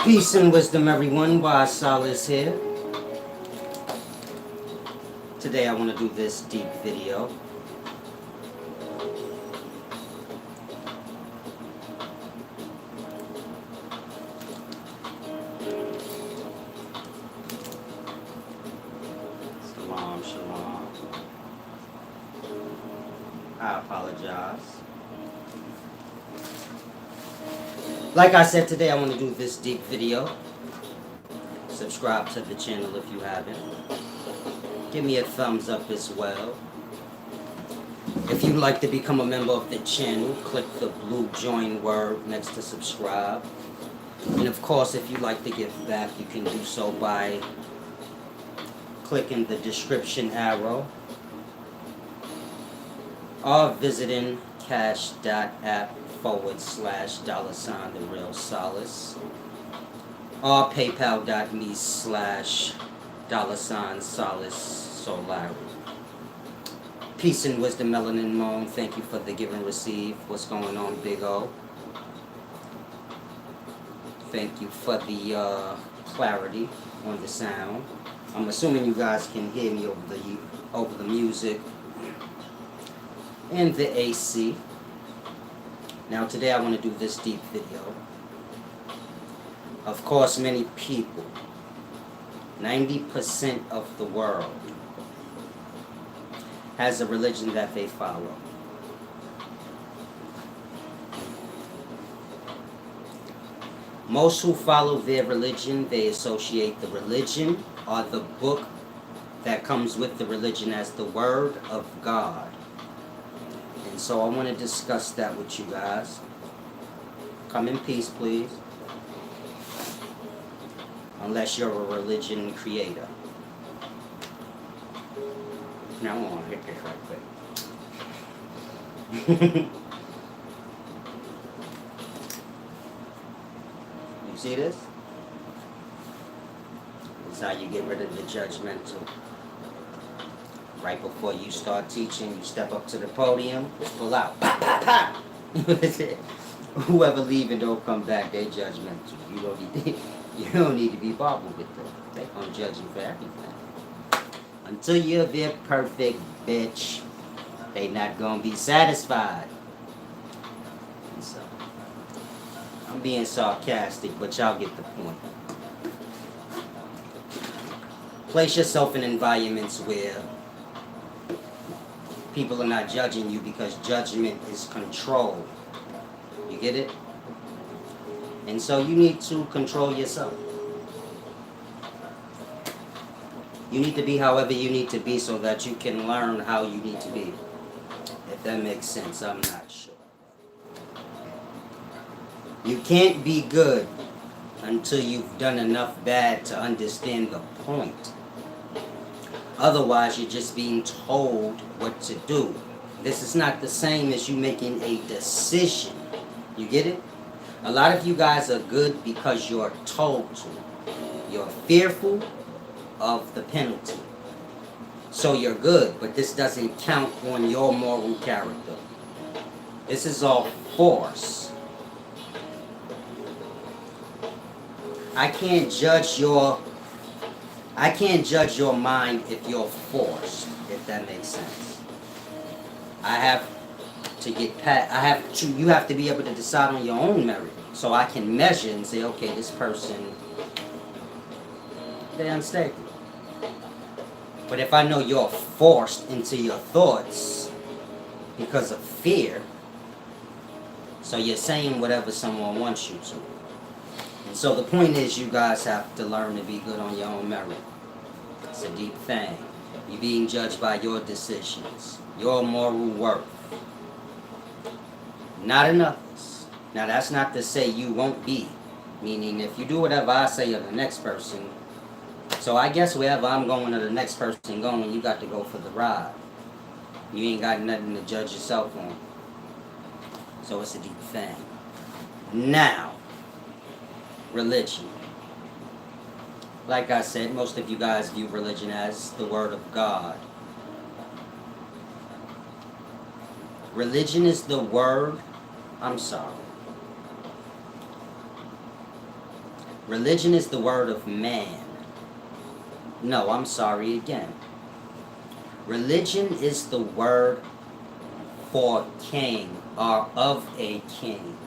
Peace and wisdom, everyone. Why Solace here. Today I want to do this deep video. Shalom, shalom. I apologize. Like I said, today I want to do this deep video. Subscribe to the channel if you haven't. Give me a thumbs up as well. If you'd like to become a member of the channel, click the blue join word next to subscribe. And of course, if you'd like to give back, you can do so by clicking the description arrow or visiting cash.app/$TheRealSolace or paypal.me/$Solace Solari. Peace and wisdom, Melanin Moan. Thank you for the give and receive. What's going on, Big O? Thank you for the clarity on the sound. I'm assuming you guys can hear me over the music and the AC. Now today I want to do this deep video. Of course, many people, 90% of the world, has a religion that they follow. Most who follow their religion, they associate the religion or the book that comes with the religion as the Word of God. And so I want to discuss that with you guys. Come in peace, please. Unless you're a religion creator. Now I want to hit this right quick. You see this? This is how you get rid of the judgmental. Right before you start teaching, you step up to the podium, just pull out. Pop, pop, pop. Whoever leave and don't come back, they judgmental. You don't need to be bothered with them. They gonna judge you for everything. Until you're their perfect bitch, they not gonna be satisfied. And so, I'm being sarcastic, but y'all get the point. Place yourself in environments where people are not judging you, because judgment is control. You get it? And so you need to control yourself. You need to be however you need to be so that you can learn how you need to be. If that makes sense, I'm not sure. You can't be good until you've done enough bad to understand the point. Otherwise, you're just being told what to do. This is not the same as you making a decision. You get it? A lot of you guys are good because you're told to. You're fearful of the penalty. So you're good, but this doesn't count on your moral character. This is all force. I can't judge your mind if you're forced, if that makes sense. I have to get past, you have to be able to decide on your own merit. So I can measure and say, okay, this person, they're unstable. But if I know you're forced into your thoughts because of fear, so you're saying whatever someone wants you to. And so the point is, you guys have to learn to be good on your own merit. It's a deep thing. You're being judged by your decisions, your moral worth, not others. Now that's not to say you won't be. Meaning if you do whatever I say of the next person, so I guess wherever I'm going or the next person going, you got to go for the ride. You ain't got nothing to judge yourself on. So it's a deep thing. Now, religion. Like I said, most of you guys view religion as the word of God. Religion is the word, Religion is the word of man. No, I'm sorry again. Religion is the word for king, or of a king.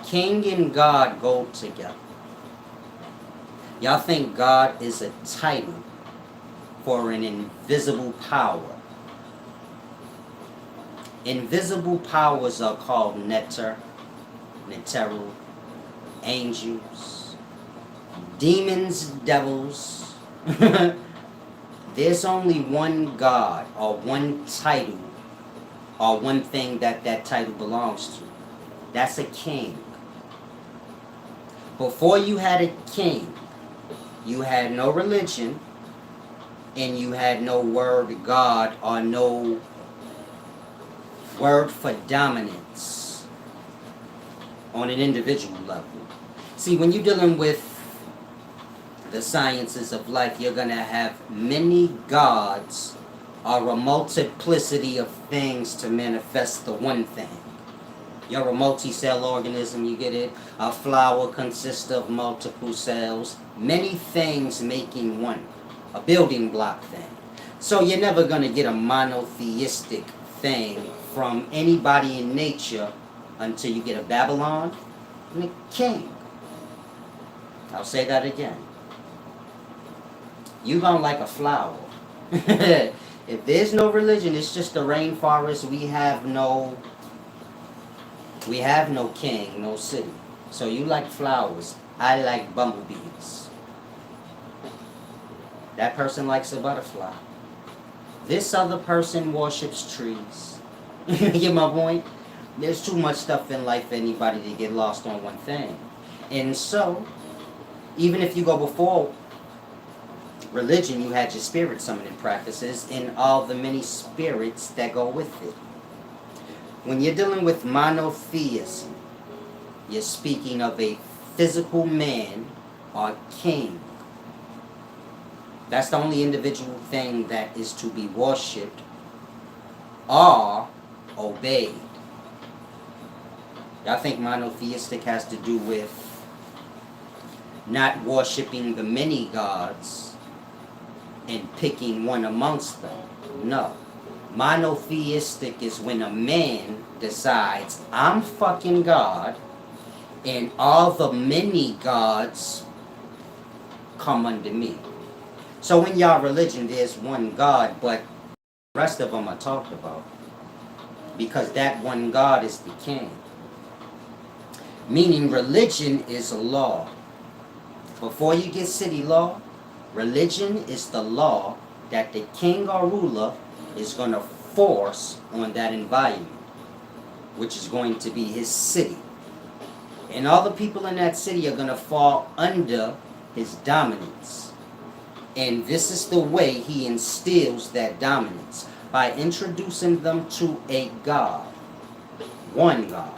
King and God go together. Y'all think God is a title for an invisible power. Invisible powers are called Neteru, angels, demons, devils. There's only one God or one title or one thing that title belongs to. That's a king. Before you had a king, you had no religion and you had no word God or no word for dominance on an individual level. See, when you're dealing with the sciences of life, you're going to have many gods or a multiplicity of things to manifest the one thing. You're a multi-cell organism, you get it? A flower consists of multiple cells, many things making one, a building block thing. So you're never going to get a monotheistic thing from anybody in nature until you get a Babylon and a king. I'll say that again. You're going to like a flower. If there's no religion, it's just a rainforest. We have no king, no city. So you like flowers. I like bumblebees. That person likes a butterfly. This other person worships trees. You get my point? There's too much stuff in life for anybody to get lost on one thing. And so, even if you go before religion, you had your spirit summoning practices and all the many spirits that go with it. When you're dealing with monotheism, you're speaking of a physical man or king. That's the only individual thing that is to be worshipped or obeyed. Y'all think monotheistic has to do with not worshipping the many gods and picking one amongst them? No. Monotheistic is when a man decides, I'm fucking God, and all the many gods come under me. So in y'all religion, there's one God, but the rest of them are talked about. because that one God is the king. Meaning religion is a law. Before you get city law, religion is the law that the king or ruler is going to force on that environment, which is going to be his city. And all the people in that city are going to fall under his dominance. And this is the way he instills that dominance, by introducing them to a God, one God.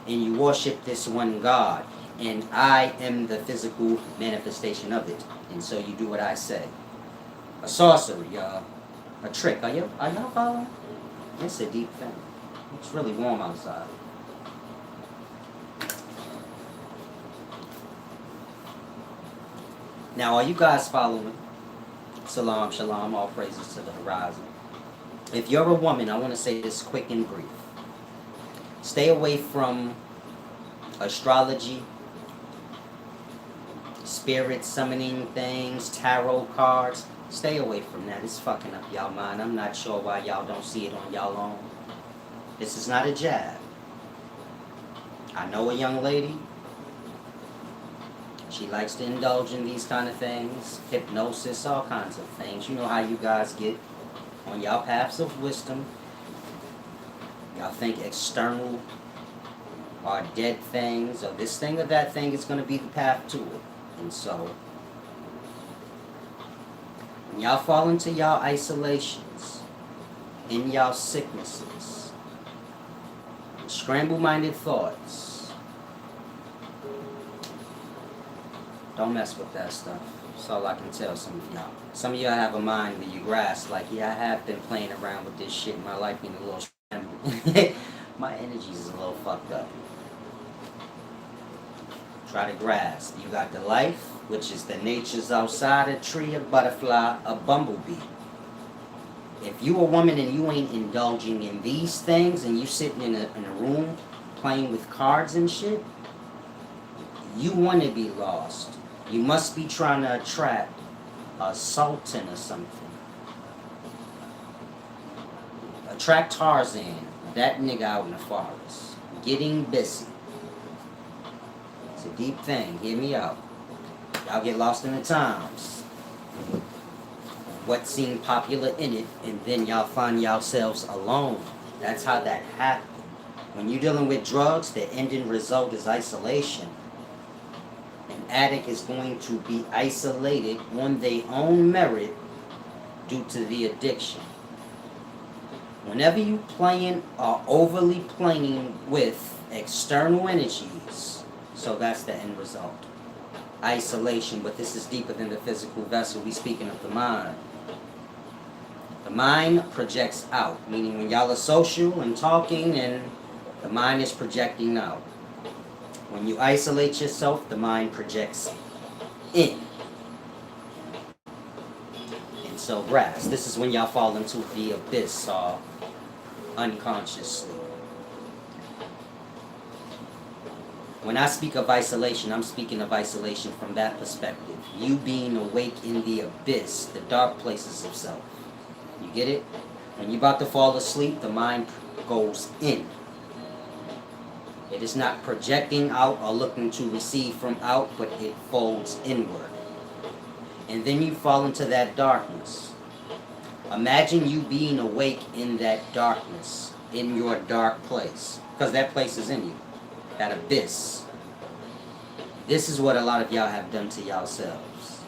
And you worship this one God, and I am the physical manifestation of it. And so you do what I say. A sorcery, a trick. Are y'all following? It's a deep thing. It's really warm outside. Now, are you guys following? Salam, shalom, all praises to the horizon. If you're a woman, I want to say this quick and brief. Stay away from astrology, spirit summoning things, tarot cards. Stay away from that. It's fucking up y'all mind. I'm not sure why y'all don't see it on y'all own. This is not a jab. I know a young lady. She likes to indulge in these kind of things. Hypnosis, all kinds of things. You know how you guys get on y'all paths of wisdom. Y'all think external or dead things, or this thing or that thing is going to be the path to it. And so, when y'all fall into y'all isolations, in y'all sicknesses, scramble-minded thoughts, don't mess with that stuff. That's all I can tell some of y'all. Some of y'all have a mind where you grasp, like, yeah, I have been playing around with this shit in my life, being a little scrambled. My energy is a little fucked up. Try to grasp. You got the life, which is the nature's outside, a tree, a butterfly, a bumblebee. If you a woman and you ain't indulging in these things, and you sitting in a room playing with cards and shit, you want to be lost. You must be trying to attract a sultan or something. Attract Tarzan, that nigga out in the forest, getting busy. It's a deep thing. Hear me out. Y'all get lost in the times. What seemed popular in it, and then y'all find yourselves alone. That's how that happened. When you're dealing with drugs, the ending result is isolation. An addict is going to be isolated on their own merit due to the addiction. Whenever you playing or overly playing with external energies, so that's the end result. Isolation, but this is deeper than the physical vessel. We speaking of the mind. The mind projects out, meaning when y'all are social and talking, and the mind is projecting out. When you isolate yourself, the mind projects in. And so grasp. This is when y'all fall into the abyss or unconsciously. When I speak of isolation, I'm speaking of isolation from that perspective. You being awake in the abyss, the dark places of self. You get it? When you're about to fall asleep, the mind goes in. It is not projecting out or looking to receive from out, but it folds inward. And then you fall into that darkness. Imagine you being awake in that darkness, in your dark place. Because that place is in you. That abyss. This is what a lot of y'all have done to yourselves.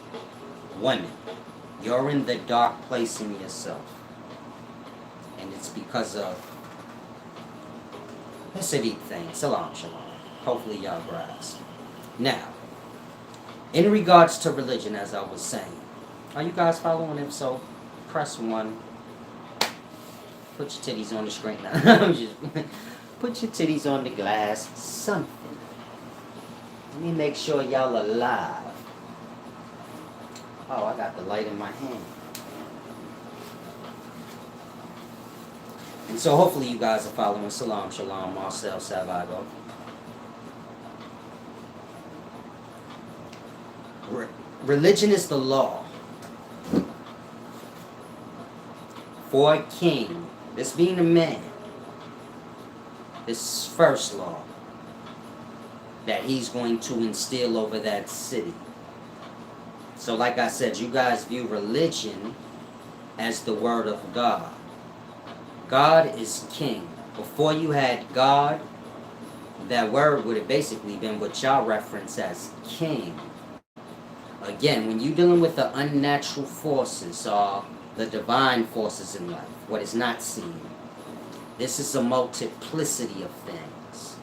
Women, you're in the dark place in yourself. And it's because of... It's a deep thing. Salam, shalom. Hopefully y'all grasp. Now, in regards to religion, as I was saying, are you guys following? If so, press 1. Put your titties on the screen now. Put your titties on the glass. Something. Let me make sure y'all alive. Oh, I got the light in my hand. And so hopefully you guys are following. Salam, shalom, Marcel Salvago. Religion is the law. For a king, this being a man, This first law that he's going to instill over that city. So like I said, you guys view religion as the word of God. God is king. Before you had God, that word would have basically been what y'all reference as king. Again, when you're dealing with the unnatural forces or the divine forces in life, what is not seen, this is a multiplicity of things.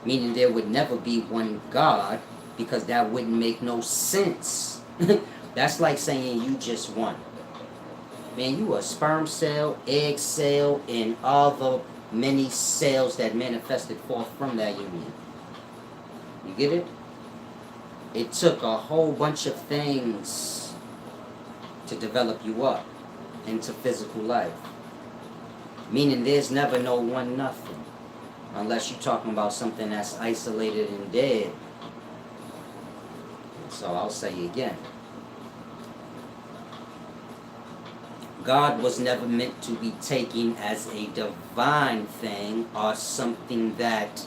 Meaning there would never be one God, because that wouldn't make no sense. That's like saying you just one. Man, you a sperm cell, egg cell, and all the many cells that manifested forth from that union. You get it? It took a whole bunch of things to develop you up into physical life. Meaning there's never no one nothing. Unless you're talking about something that's isolated and dead. So I'll say again. God was never meant to be taken as a divine thing or something that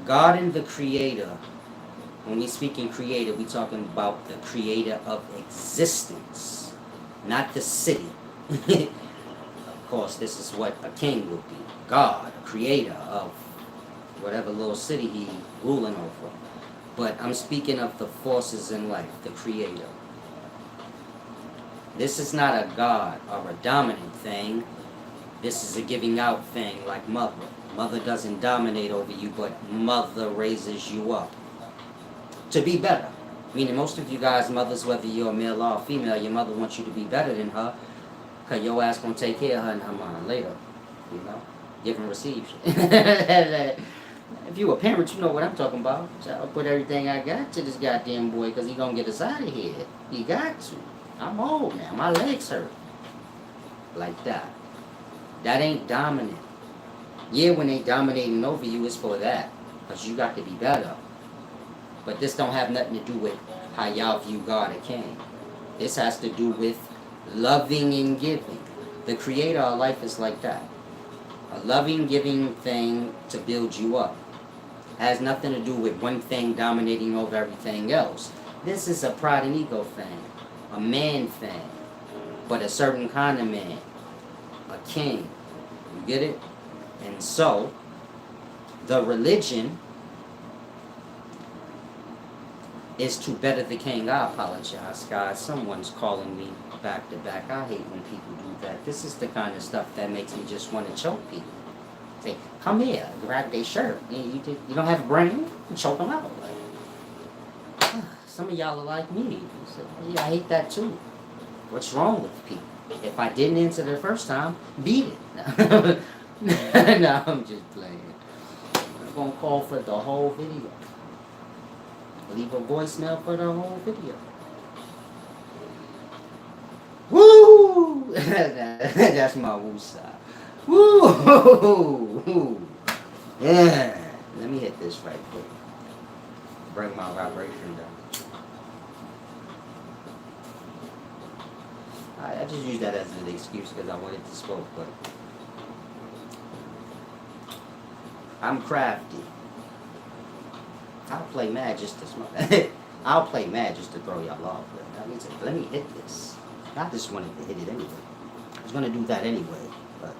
God and the Creator, when we speak in Creator, we're talking about the Creator of existence, not the city. Of course, this is what a king would be. God, a creator of whatever little city he ruling over. But I'm speaking of the forces in life, the Creator. This is not a God or a dominant thing. This is a giving out thing, like mother. Mother doesn't dominate over you, but mother raises you up to be better. Meaning most of you guys, mothers, whether you're male or female, your mother wants you to be better than her, because your ass going to take care of her in her mind later. You know? Give and receive. If you a parent, you know what I'm talking about. So I'll put everything I got to this goddamn boy, because he going to get us out of here. He got to. I'm old now. My legs hurt. Like that. That ain't dominant. Yeah, when they dominating over you, it's for that. Because you got to be better. But this don't have nothing to do with how y'all view God or king. This has to do with loving and giving. The creator of life is like that. A loving, giving thing to build you up. Has nothing to do with one thing dominating over everything else. This is a pride and ego thing. A man thing. But a certain kind of man. A king. You get it? And so, the religion is to better the king. I apologize, guys. Someone's calling me back to back. I hate when people do that. This is the kind of stuff that makes me just want to choke people. Say, come here, grab their shirt. You don't have a brain? Choke them out. Like, some of y'all are like me. So, yeah, I hate that too. What's wrong with people? If I didn't answer the first time, beat it. No, I'm just playing. I'm going to call for the whole video. Leave a voicemail for the whole video. Woo! That's my woo side. Woo! Yeah. Let me hit this right quick. Bring my vibration down. I just use that as an excuse because I wanted to smoke, but I'm crafty. I'll play mad just to smoke. I'll play mad just to throw y'all off. But let me hit this. I just wanted to hit it anyway. I was gonna do that anyway, but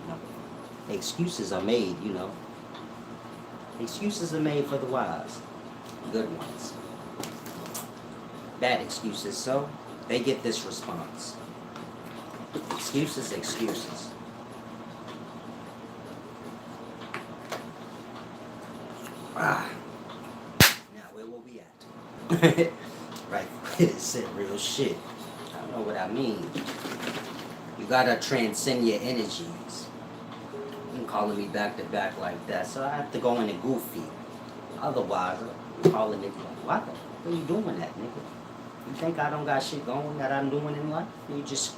you know, excuses are made. You know, excuses are made for the wise, good ones. Bad excuses, so they get this response. Excuses. Now where will we at? Right, said real shit. I don't know what I mean. You gotta transcend your energies. You calling me back to back like that, so I have to go into goofy. Otherwise, I'm calling it like, what are you doing that, nigga? You think I don't got shit going that I'm doing in life? You just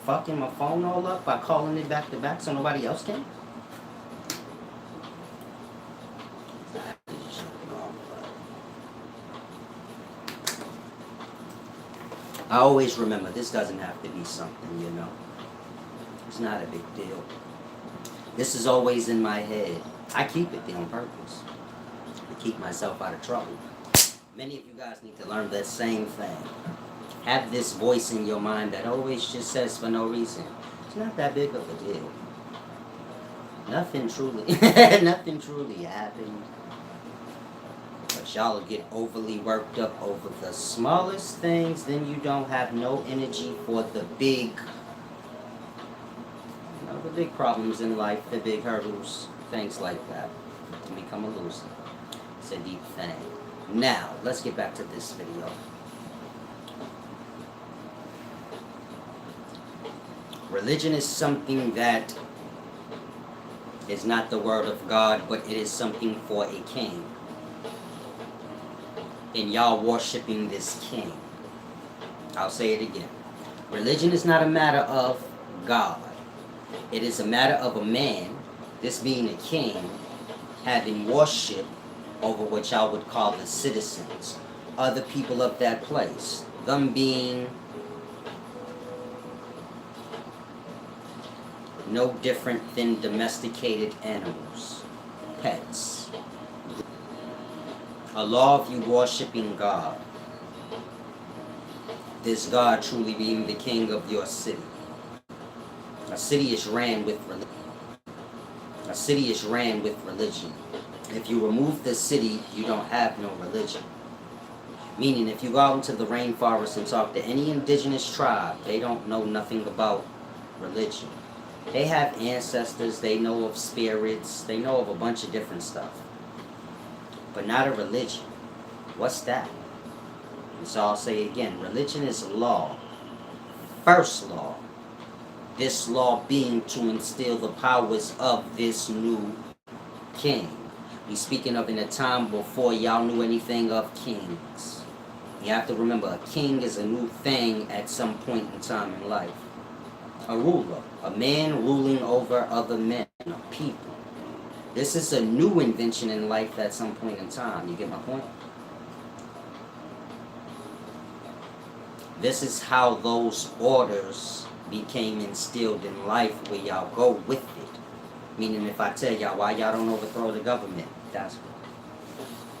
fucking my phone all up by calling it back to back so nobody else can? I always remember, this doesn't have to be something, you know. It's not a big deal. This is always in my head. I keep it there on purpose to keep myself out of trouble. Many of you guys need to learn that same thing. Have this voice in your mind that always just says for no reason, it's not that big of a deal. Nothing truly happened. But y'all get overly worked up over the smallest things, then you don't have no energy for the big, the big problems in life, the big hurdles, things like that. You become a loser. It's a deep thing. Now, let's get back to this video. Religion is something that is not the word of God, but it is something for a king. And y'all worshiping this king. I'll say it again. Religion is not a matter of God. It is a matter of a man, this being a king, having worship over what y'all would call the citizens, other people of that place, them being no different than domesticated animals, pets. A law of you worshiping God, this God truly being the king of your city. A city is ran with religion. A city is ran with religion. If you remove the city, you don't have no religion. Meaning, if you go out into the rainforest and talk to any indigenous tribe, they don't know nothing about religion. They have ancestors, they know of spirits, they know of a bunch of different stuff. But not a religion. What's that? And so I'll say again, religion is law. First law. This law being to instill the powers of this new king. He's speaking of in a time before y'all knew anything of kings. You have to remember, a king is a new thing at some point in time in life. A ruler, a man ruling over other men, people. This is a new invention in life at some point in time. You get my point? This is how those orders became instilled in life, where y'all go with it. Meaning, if I tell y'all why y'all don't overthrow the government, that's what.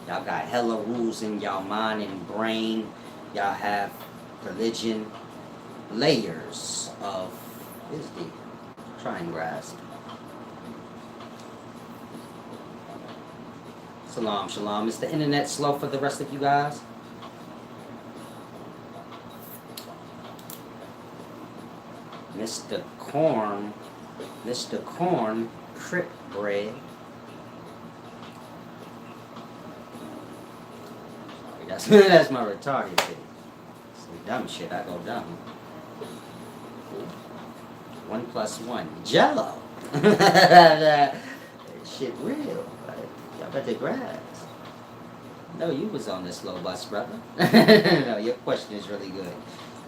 Y'all got hella rules in y'all mind and brain. Y'all have religion, layers of this deep. Try and grasp. Shalom, shalom. Is the internet slow for the rest of you guys? Mr. Corn, Crip Bread. That's my retarded shit. Some dumb shit, I go dumb. 1 + 1. Jello. That shit real. Y'all better grasp. No, you was on the slow bus, brother. No, your question is really good.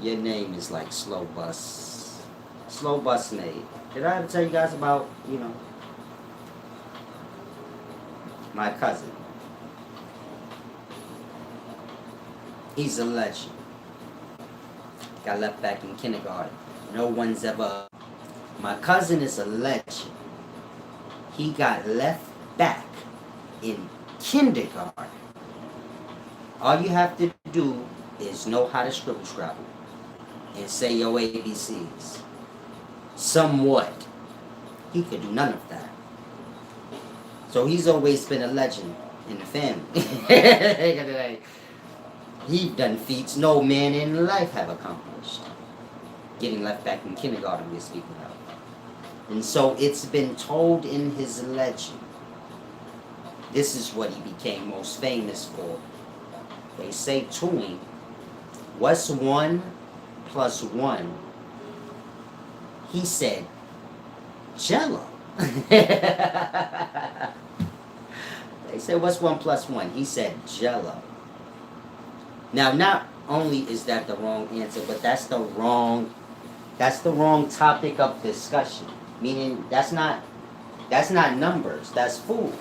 Your name is like Slow Bus. Slow Bus Made. Did I ever tell you guys about, my cousin? He's a legend. Got left back in kindergarten. No one's ever... My cousin is a legend. He got left back in kindergarten. All you have to do is know how to scribble scrabble and say your ABCs. Somewhat. He could do none of that. So he's always been a legend in the family. He's done feats no man in life have accomplished. Getting left back in kindergarten, we're speaking of. And so it's been told in his legend. This is what he became most famous for. They say to him, what's 1 + 1? He said, Jello. They said, what's 1 + 1? He said, Jello. Now, not only is that the wrong answer, but that's the wrong topic of discussion. Meaning, that's not numbers, that's food.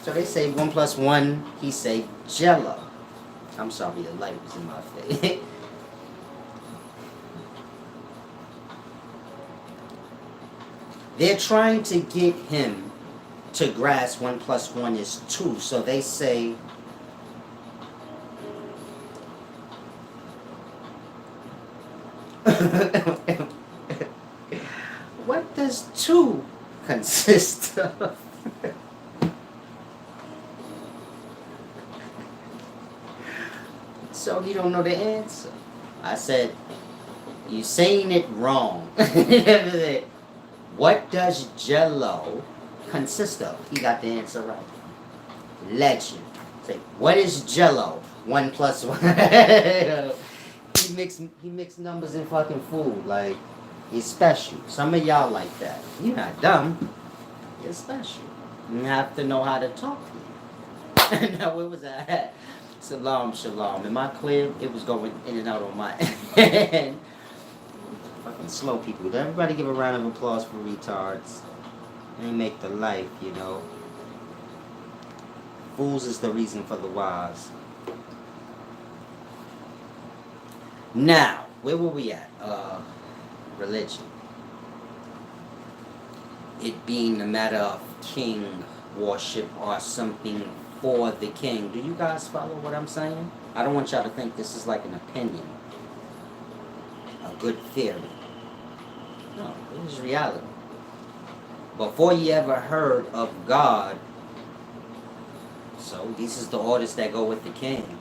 So they say 1 + 1, he say Jello. I'm sorry, the light was in my face. They're trying to get him to grasp 1 plus 1 is 2. So they say, what does 2 consist of? So you don't know the answer. I said, you saying it wrong. What does Jello consist of? He got the answer right. Legend. Say, what is Jello? 1 plus 1. He mixed numbers in fucking food. Like, he's special. Some of y'all like that. You're not dumb. You're special. You have to know how to talk to you. Now, where was I at? Shalom. Am I clear? It was going in and out on my end. Fucking slow people. Everybody give a round of applause for retards. They make the life, you know. Fools is the reason for the wise. Now, where were we at? Religion. It being a matter of king worship or something for the king. Do you guys follow what I'm saying? I don't want y'all to think this is like an opinion. A good theory. No, it is reality. Before you ever heard of God, so this is the orders that go with the king.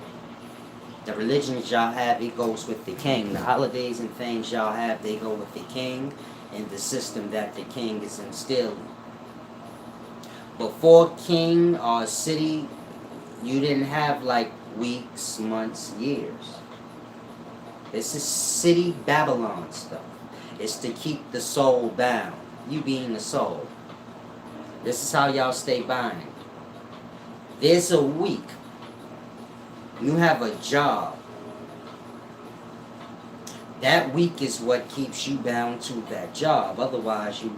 The religions y'all have, it goes with the king. The holidays and things y'all have, they go with the king and the system that the king is instilling. Before king or city, you didn't have like weeks, months, years. This is city Babylon stuff. It's to keep the soul bound. You being the soul. This is how y'all stay bound. There's a week. You have a job. That week is what keeps you bound to that job. Otherwise, you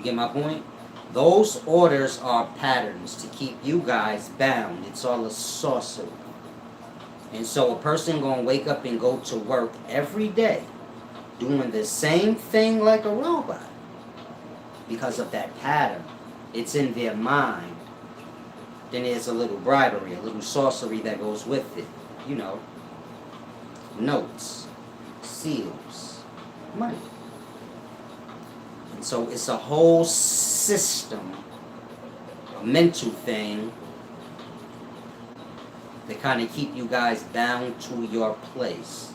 get my point? Those orders are patterns to keep you guys bound. It's all a sorcery. And so a person gonna wake up and go to work every day doing the same thing like a robot because of that pattern. It's in their mind. Then there's a little bribery, a little sorcery that goes with it. You know, notes, seals, money. And so it's a whole system, a mental thing to kind of keep you guys bound to your place,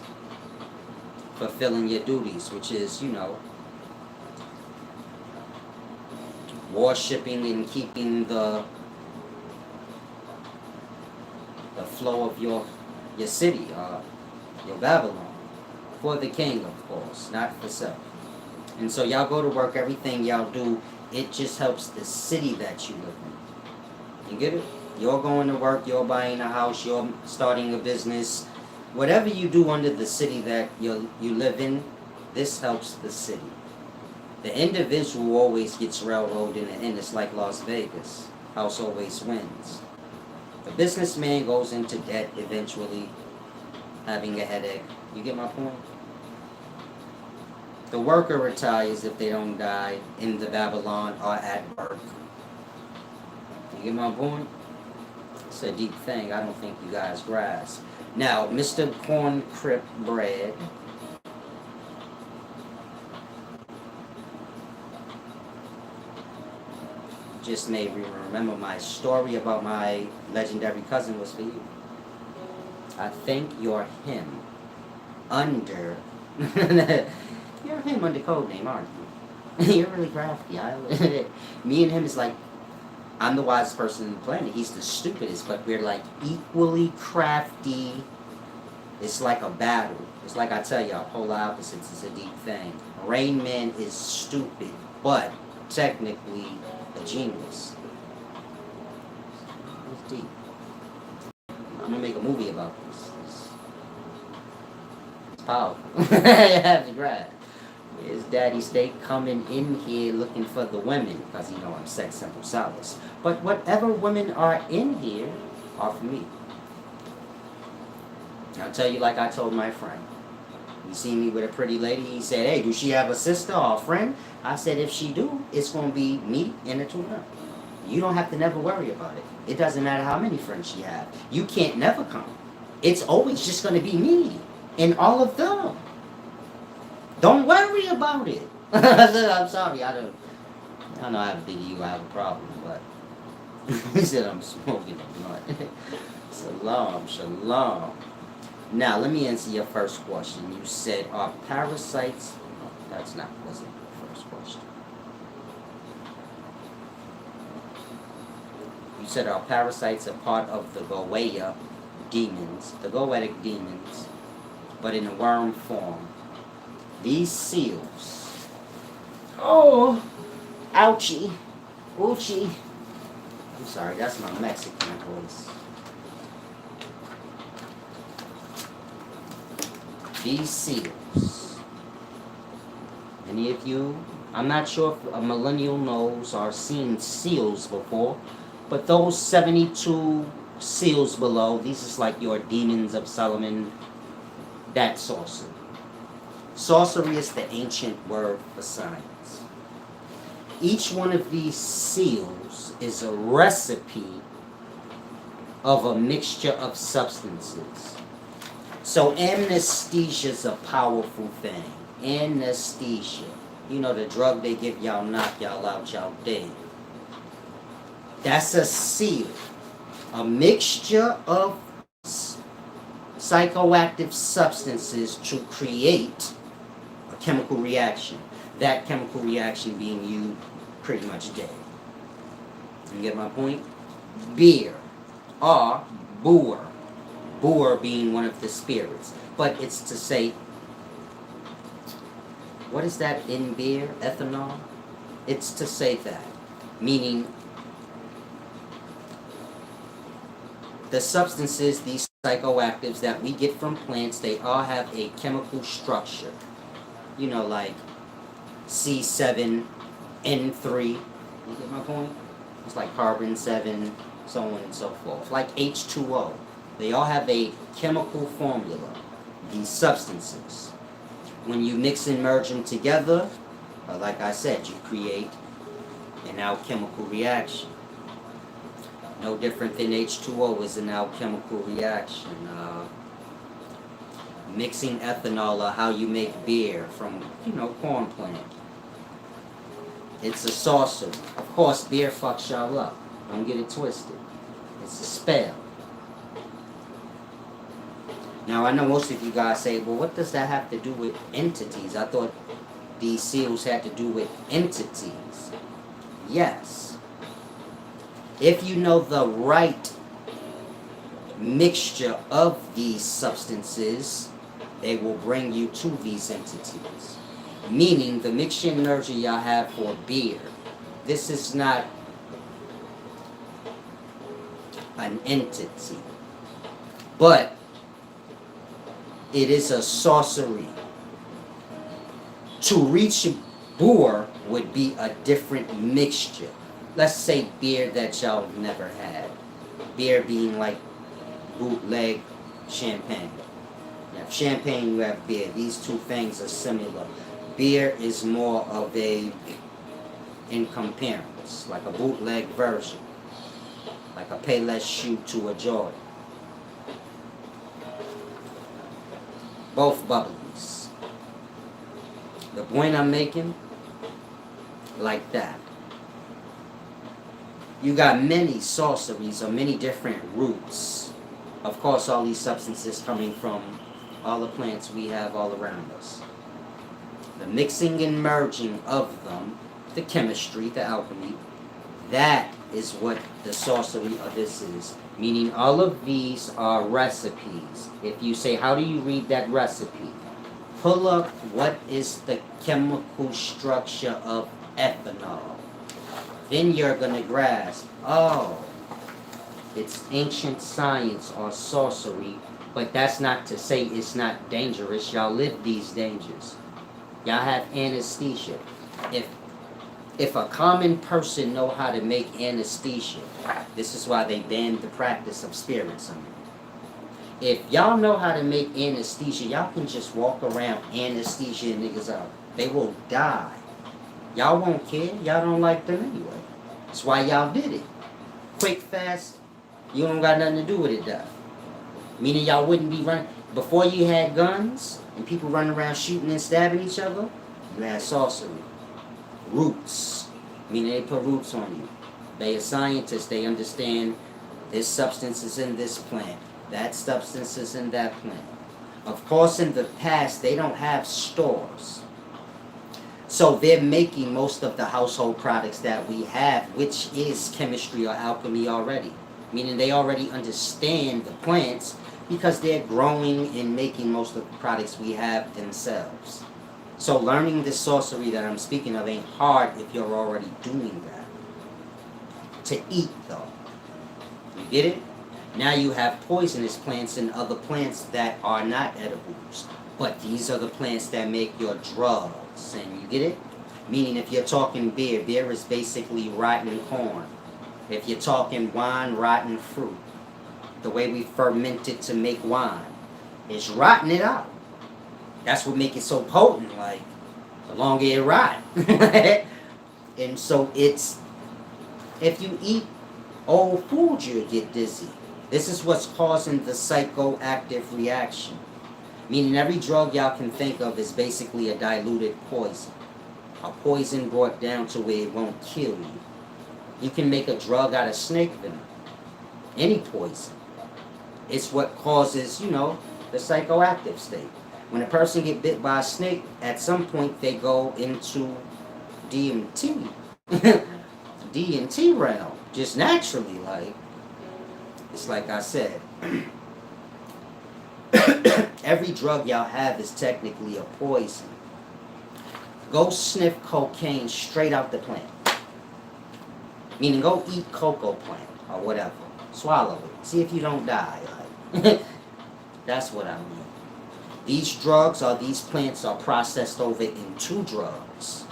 fulfilling your duties, which is, you know, worshipping and keeping the flow of your city, your Babylon, for the king, of course, not for self. And so y'all go to work, everything y'all do, it just helps the city that you live in. You get it? You're going to work, you're buying a house, you're starting a business. Whatever you do under the city that you live in, this helps the city. The individual always gets railroaded in the end. It's like Las Vegas. House always wins. The businessman goes into debt eventually, having a headache. You get my point? The worker retires if they don't die in the Babylon or at work. You get my point? It's a deep thing. I don't think you guys grasp. Now, Mr. Corn Crip Bread. Just made me remember my story about my legendary cousin was for you. I think you're him under... You're him under code name, aren't you? You're really crafty. Me and him is like, I'm the wisest person on the planet. He's the stupidest, but we're like equally crafty. It's like a battle. It's like I tell y'all, polar opposites is a deep thing. Rain Man is stupid, but technically a genius. It's deep. I'm gonna make a movie about this. It's powerful. You have to grab. Is Daddy Steak coming in here looking for the women? Because you know I'm sex simple solace. But whatever women are in here are for me. I'll tell you like I told my friend. You see me with a pretty lady, he said, hey, do she have a sister or a friend? I said, if she do, it's going to be me and the two of them. You don't have to never worry about it. It doesn't matter how many friends she have. You can't never come. It's always just going to be me and all of them. Don't worry about it. I said, I'm sorry, I don't know how to think you have a problem, but he said I'm smoking a blunt. Shalom, shalom. Now, let me answer your first question. You said, are parasites... No, wasn't the first question. You said, are parasites a part of the Goetic demons, but in a worm form? These seals... Oh! Ouchie! Oochie! I'm sorry, that's my Mexican voice. These seals. Any of you? I'm not sure if a millennial knows or seen seals before, but those 72 seals below, these is like your demons of Solomon, that sorcery. Sorcery is the ancient word for science. Each one of these seals is a recipe of a mixture of substances. So anesthesia is a powerful thing. Anesthesia. You know, the drug they give y'all, knock y'all out, y'all dead. That's a seal. A mixture of psychoactive substances to create a chemical reaction. That chemical reaction being you pretty much dead. You get my point? Beer. Or boer. Boer being one of the spirits. But it's to say, what is that in beer? Ethanol? It's to say that. Meaning, the substances, these psychoactives that we get from plants, they all have a chemical structure. You know, like C7, N3. You get my point? It's like carbon 7, so on and so forth. Like H2O. They all have a chemical formula, these substances. When you mix and merge them together, like I said, you create an alchemical reaction. No different than H2O is an alchemical reaction. Mixing ethanol or how you make beer from, corn plant. It's a sorcery. Of course, beer fucks y'all up. Don't get it twisted. It's a spell. Now, I know most of you guys say, well, what does that have to do with entities? I thought these seals had to do with entities. Yes. If you know the right mixture of these substances, they will bring you to these entities. Meaning, the mixture and merger y'all have for beer, this is not an entity. But it is a sorcery. To reach a boer would be a different mixture. Let's say beer that y'all never had. Beer being like bootleg champagne. You have champagne, you have beer. These two things are similar. Beer is more of a incomparance, like a bootleg version. Like a Payless shoe to a Jordan. Both bubblies. The point I'm making, like that. You got many sorceries or many different roots. Of course, all these substances coming from all the plants we have all around us. The mixing and merging of them, the chemistry, the alchemy, that is what the sorcery of this is. Meaning all of these are recipes. If you say, how do you read that recipe? Pull up what is the chemical structure of ethanol. Then you're going to grasp, oh, it's ancient science or sorcery, but that's not to say it's not dangerous. Y'all live these dangers. Y'all have anesthesia. If a common person know how to make anesthesia, this is why they banned the practice of spiritism. If y'all know how to make anesthesia, y'all can just walk around anesthesia niggas out. They will die. Y'all won't care. Y'all don't like them anyway. That's why y'all did it. Quick, fast. You don't got nothing to do with it, though. Meaning y'all wouldn't be running. Before you had guns and people running around shooting and stabbing each other, you had sorcery. Roots. Meaning they put roots on you. They are scientists. They understand this substance is in this plant. That substance is in that plant. Of course, in the past, they don't have stores. So they're making most of the household products that we have, which is chemistry or alchemy already. Meaning they already understand the plants because they're growing and making most of the products we have themselves. So learning this sorcery that I'm speaking of ain't hard if you're already doing that. To eat, though. You get it? Now you have poisonous plants and other plants that are not edibles. But these are the plants that make your drugs. And you get it? Meaning if you're talking beer, beer is basically rotten corn. If you're talking wine, rotten fruit. The way we ferment it to make wine. It's rotting it out. That's what makes it so potent. Like, the longer it rot. And so it's, if you eat old food, you'll get dizzy. This is what's causing the psychoactive reaction. Meaning every drug y'all can think of is basically a diluted poison. A poison brought down to where it won't kill you. You can make a drug out of snake venom. Any poison. It's what causes, you know, the psychoactive state. When a person get bit by a snake, at some point they go into DMT. DMT realm. Just naturally, like. It's like I said. Every drug y'all have is technically a poison. Go sniff cocaine straight out the plant. Meaning go eat cocoa plant or whatever. Swallow it. See if you don't die. Like, that's what I mean. These drugs or these plants are processed over into drugs.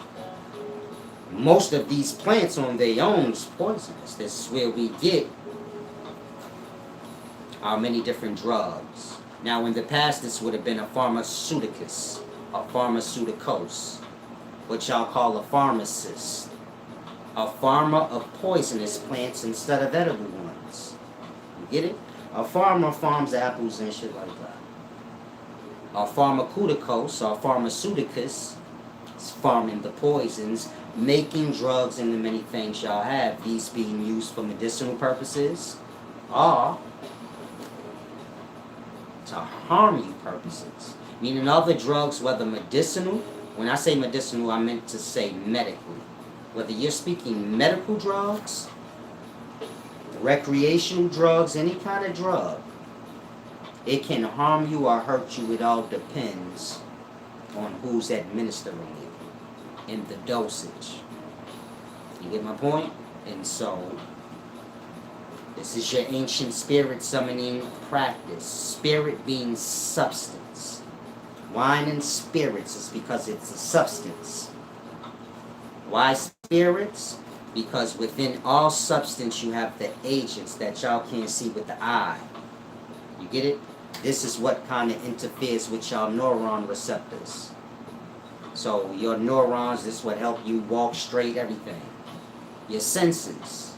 Most of these plants on their own is poisonous. This is where we get our many different drugs. Now in the past this would have been a pharmaceuticals, a pharmaceuticals, what y'all call a pharmacist. A farmer of poisonous plants instead of edible ones. You get it? A farmer farms apples and shit like that. A pharmaceuticals or pharmaceuticals is farming the poisons, making drugs and the many things y'all have, these being used for medicinal purposes or to harm you purposes. Meaning other drugs, whether medicinal, when I say medicinal, I meant to say medically. Whether you're speaking medical drugs, recreational drugs, any kind of drug, it can harm you or hurt you. It all depends on who's administering it and the dosage. You get my point? And so, this is your ancient spirit summoning practice. Spirit being substance. Wine and spirits is because it's a substance. Why spirits? Because within all substance you have the agents that y'all can't see with the eye. You get it? This is what kind of interferes with y'all neuron receptors. So your neurons, this is what help you walk straight, everything. Your senses.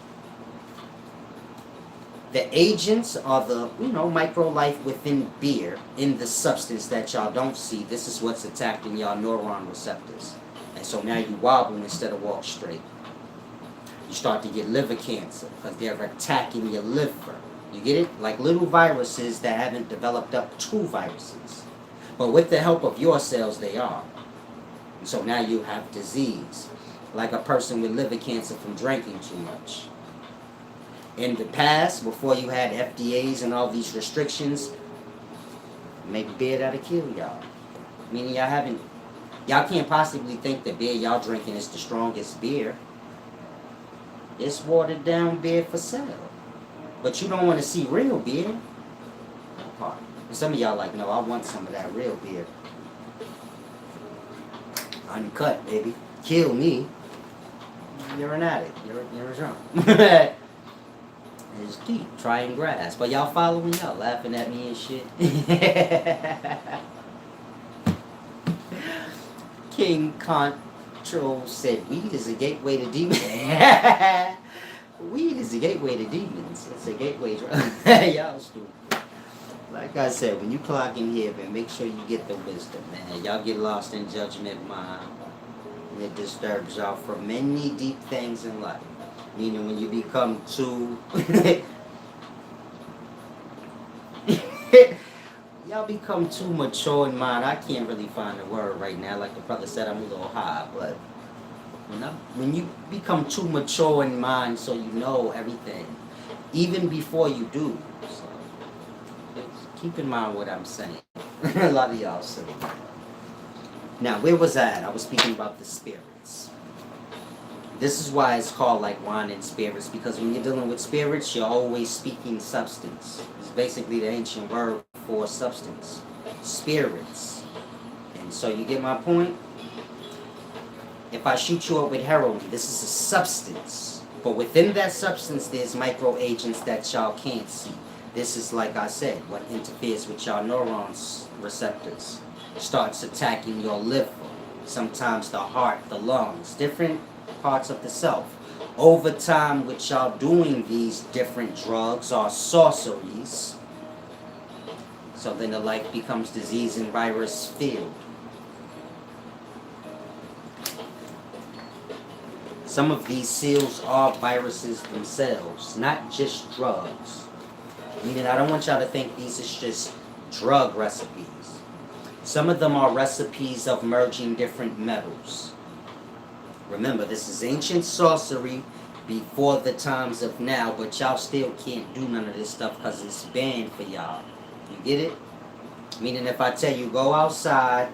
The agents are the, micro life within beer, in the substance that y'all don't see. This is what's attacking y'all neuron receptors. And so now you wobble instead of walk straight. You start to get liver cancer because they're attacking your liver. You get it? Like little viruses that haven't developed up to viruses. But with the help of your cells, they are. And so now you have disease. Like a person with liver cancer from drinking too much. In the past, before you had FDAs and all these restrictions, maybe beer that'll kill y'all. Meaning y'all can't possibly think the beer y'all drinking is the strongest beer. It's watered down beer for sale. But you don't want to see real beer. And some of y'all like, no, I want some of that real beer. Uncut, baby. Kill me. You're an addict. You're a drunk. It's deep. Try and grasp. But y'all following? Y'all laughing at me and shit. King Control said, weed is a gateway to demons. Weed is a gateway to demons. It's a gateway drug. Y'all stupid. Like I said, when you clock in here, man, make sure you get the wisdom, man. Y'all get lost in judgment mind. And it disturbs y'all from many deep things in life. Meaning when you become too... y'all become too mature in mind. I can't really find the word right now. Like the brother said, I'm a little high, but when you become too mature in mind, so you know everything, even before you do. So keep in mind what I'm saying. A lot of y'all say. Now, where was I at? I was speaking about the spirits. This is why it's called like wine and spirits, because when you're dealing with spirits, you're always speaking substance. It's basically the ancient word for substance. Spirits. And so you get my point? If I shoot you up with heroin, this is a substance. But within that substance, there's micro agents that y'all can't see. This is, like I said, what interferes with y'all neurons receptors. Starts attacking your liver, sometimes the heart, the lungs, different parts of the self. Over time, with y'all doing these different drugs or sorceries, so then the life becomes disease and virus filled. Some of these seals are viruses themselves, not just drugs. Meaning, I don't want y'all to think these is just drug recipes. Some of them are recipes of merging different metals. Remember, this is ancient sorcery before the times of now, but y'all still can't do none of this stuff because it's banned for y'all. You get it? Meaning, if I tell you, go outside,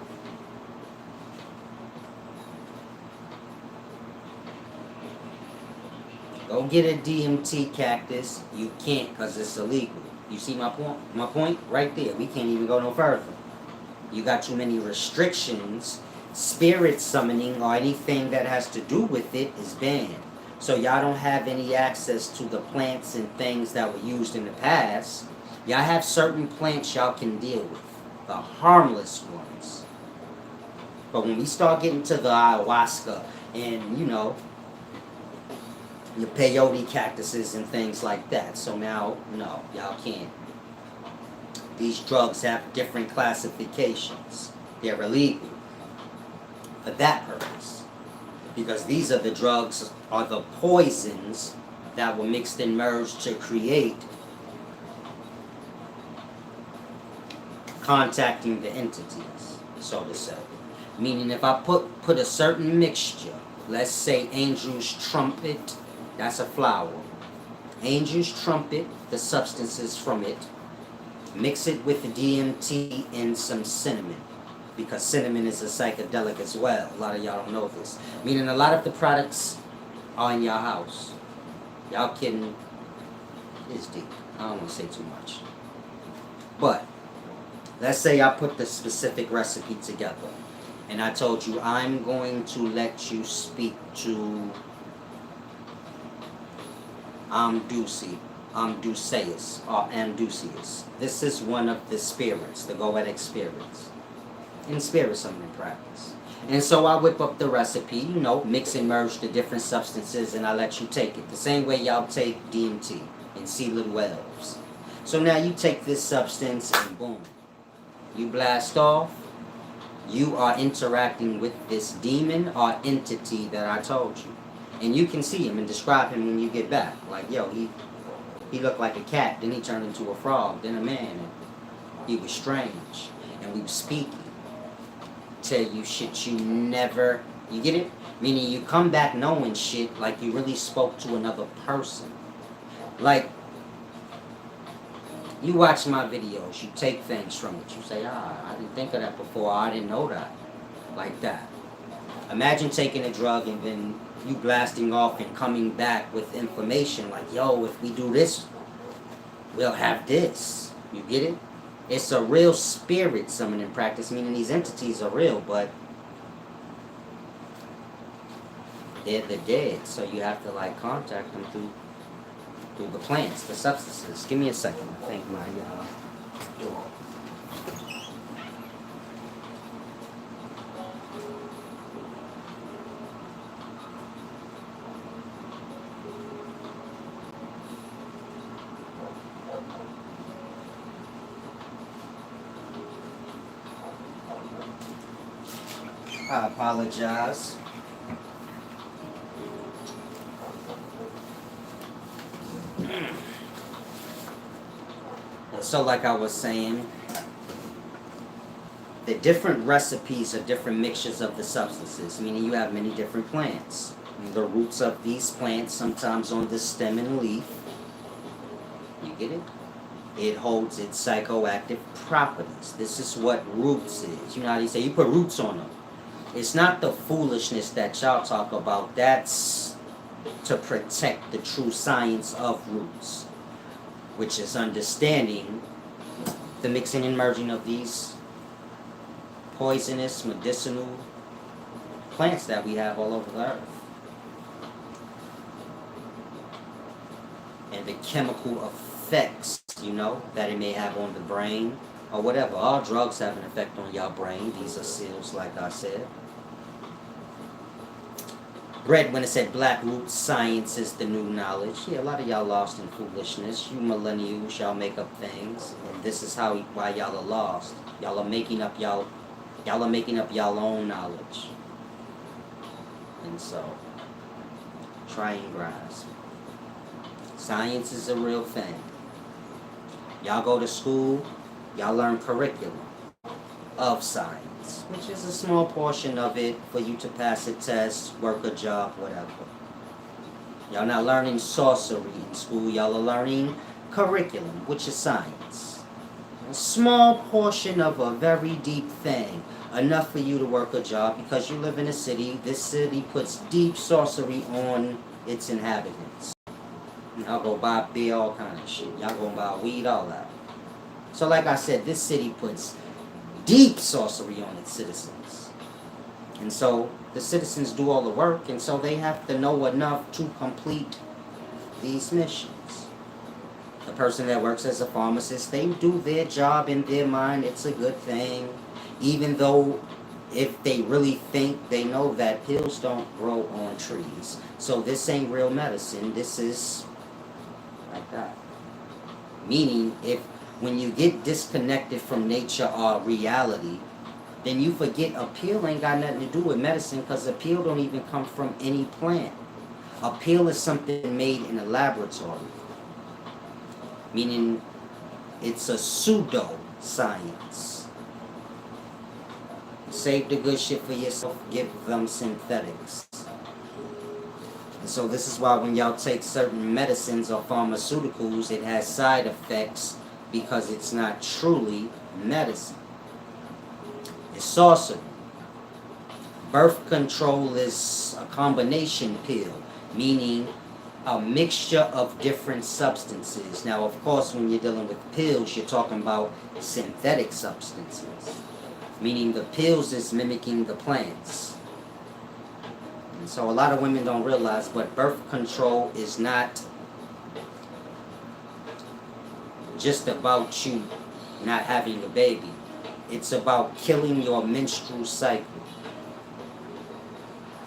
go get a DMT cactus, you can't because it's illegal. You see my point? My point? Right there. We can't even go no further. You got too many restrictions. Spirit summoning or anything that has to do with it is banned. So y'all don't have any access to the plants and things that were used in the past. Y'all have certain plants y'all can deal with. The harmless ones. But when we start getting to the ayahuasca and, you know, your peyote cactuses and things like that. So now, no, y'all can't. These drugs have different classifications. They're illegal for that purpose. Because these are the drugs, are the poisons that were mixed and merged to create contacting the entities, so to say. Meaning if I put a certain mixture, let's say angel's trumpet, that's a flower. Angel's trumpet, the substances from it, mix it with the DMT and some cinnamon. Because cinnamon is a psychedelic as well. A lot of y'all don't know this. Meaning a lot of the products are in your house. Y'all kidding? It's deep. I don't want to say too much. But, let's say I put the specific recipe together. And I told you, I'm going to let you speak to Amduceus, or Amduceus. This is one of the spirits, the goetic spirits. In spirit summoning practice. And so I whip up the recipe, you know, mix and merge the different substances, and I let you take it. The same way y'all take DMT and see little elves. So now you take this substance and boom. You blast off. You are interacting with this demon or entity that I told you. And you can see him and describe him when you get back. Like, yo, he looked like a cat, then he turned into a frog, then a man. And he was strange. And we were speaking. Tell you shit you never, you get it? Meaning you come back knowing shit like you really spoke to another person. Like, you watch my videos, you take things from it. You say, I didn't think of that before, I didn't know that. Like that. Imagine taking a drug and then you blasting off and coming back with information like, yo, if we do this, we'll have this. You get it? It's a real spirit summoning practice, meaning these entities are real, but they're the dead, so you have to like contact them through through the plants, the substances. Give me a second. I think my door. I apologize. So like I was saying, the different recipes are different mixtures of the substances, meaning you have many different plants. The roots of these plants, sometimes on the stem and leaf, you get it? It holds its psychoactive properties. This is what roots is. You know how you say, you put roots on them. It's not the foolishness that y'all talk about. That's to protect the true science of roots, which is understanding the mixing and merging of these poisonous, medicinal plants that we have all over the earth. And the chemical effects, that it may have on the brain or whatever. All drugs have an effect on your brain. These are seals, like I said. Read when it said black root science is the new knowledge. Yeah, a lot of y'all lost in foolishness. You millennials, y'all make up things, and this is why y'all are lost. Y'all are making up y'all own knowledge. And so, try and grasp. Science is a real thing. Y'all go to school, y'all learn curriculum of science, which is a small portion of it for you to pass a test, work a job, whatever. Y'all not learning sorcery in school, y'all are learning curriculum, which is science. A small portion of a very deep thing, enough for you to work a job because you live in a city. This city puts deep sorcery on its inhabitants. Y'all go buy beer, all kind of shit. Y'all gonna buy weed, all that. So like I said, this city puts deep sorcery on its citizens. And so the citizens do all the work, and so they have to know enough to complete these missions. The person that works as a pharmacist, they do their job in their mind. It's a good thing. Even though if they really think, they know that pills don't grow on trees. So this ain't real medicine. This is like that. Meaning, when you get disconnected from nature or reality, then you forget a pill ain't got nothing to do with medicine, because a pill don't even come from any plant. A pill is something made in a laboratory. Meaning, it's a pseudo-science. Save the good shit for yourself, give them synthetics. And so this is why when y'all take certain medicines or pharmaceuticals, it has side effects, because it's not truly medicine. It's sorcery. Birth control is a combination pill, meaning a mixture of different substances. Now, of course, when you're dealing with pills, you're talking about synthetic substances, meaning the pills is mimicking the plants. And so a lot of women don't realize, but birth control is not just about you not having a baby. It's about killing your menstrual cycle.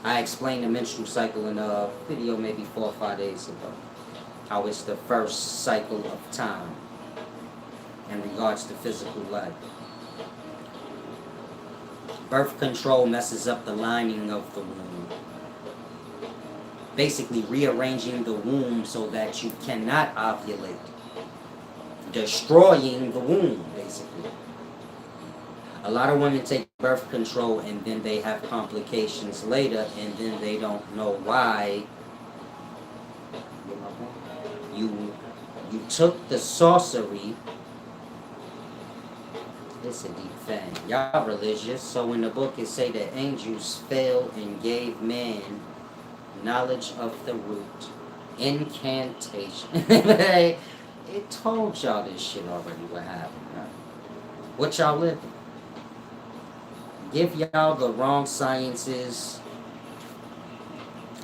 I explained the menstrual cycle in a video maybe 4 or 5 days ago. How it's the first cycle of time in regards to physical life. Birth control messes up the lining of the womb. Basically rearranging the womb so that you cannot ovulate. Destroying the womb, basically. A lot of women take birth control and then they have complications later, and then they don't know why. You took the sorcery. It's a deep thing. Y'all religious, so in the book it say that angels fell and gave man knowledge of the root. Incantation. It told y'all this shit already, what happened, right? What y'all living? Give y'all the wrong sciences.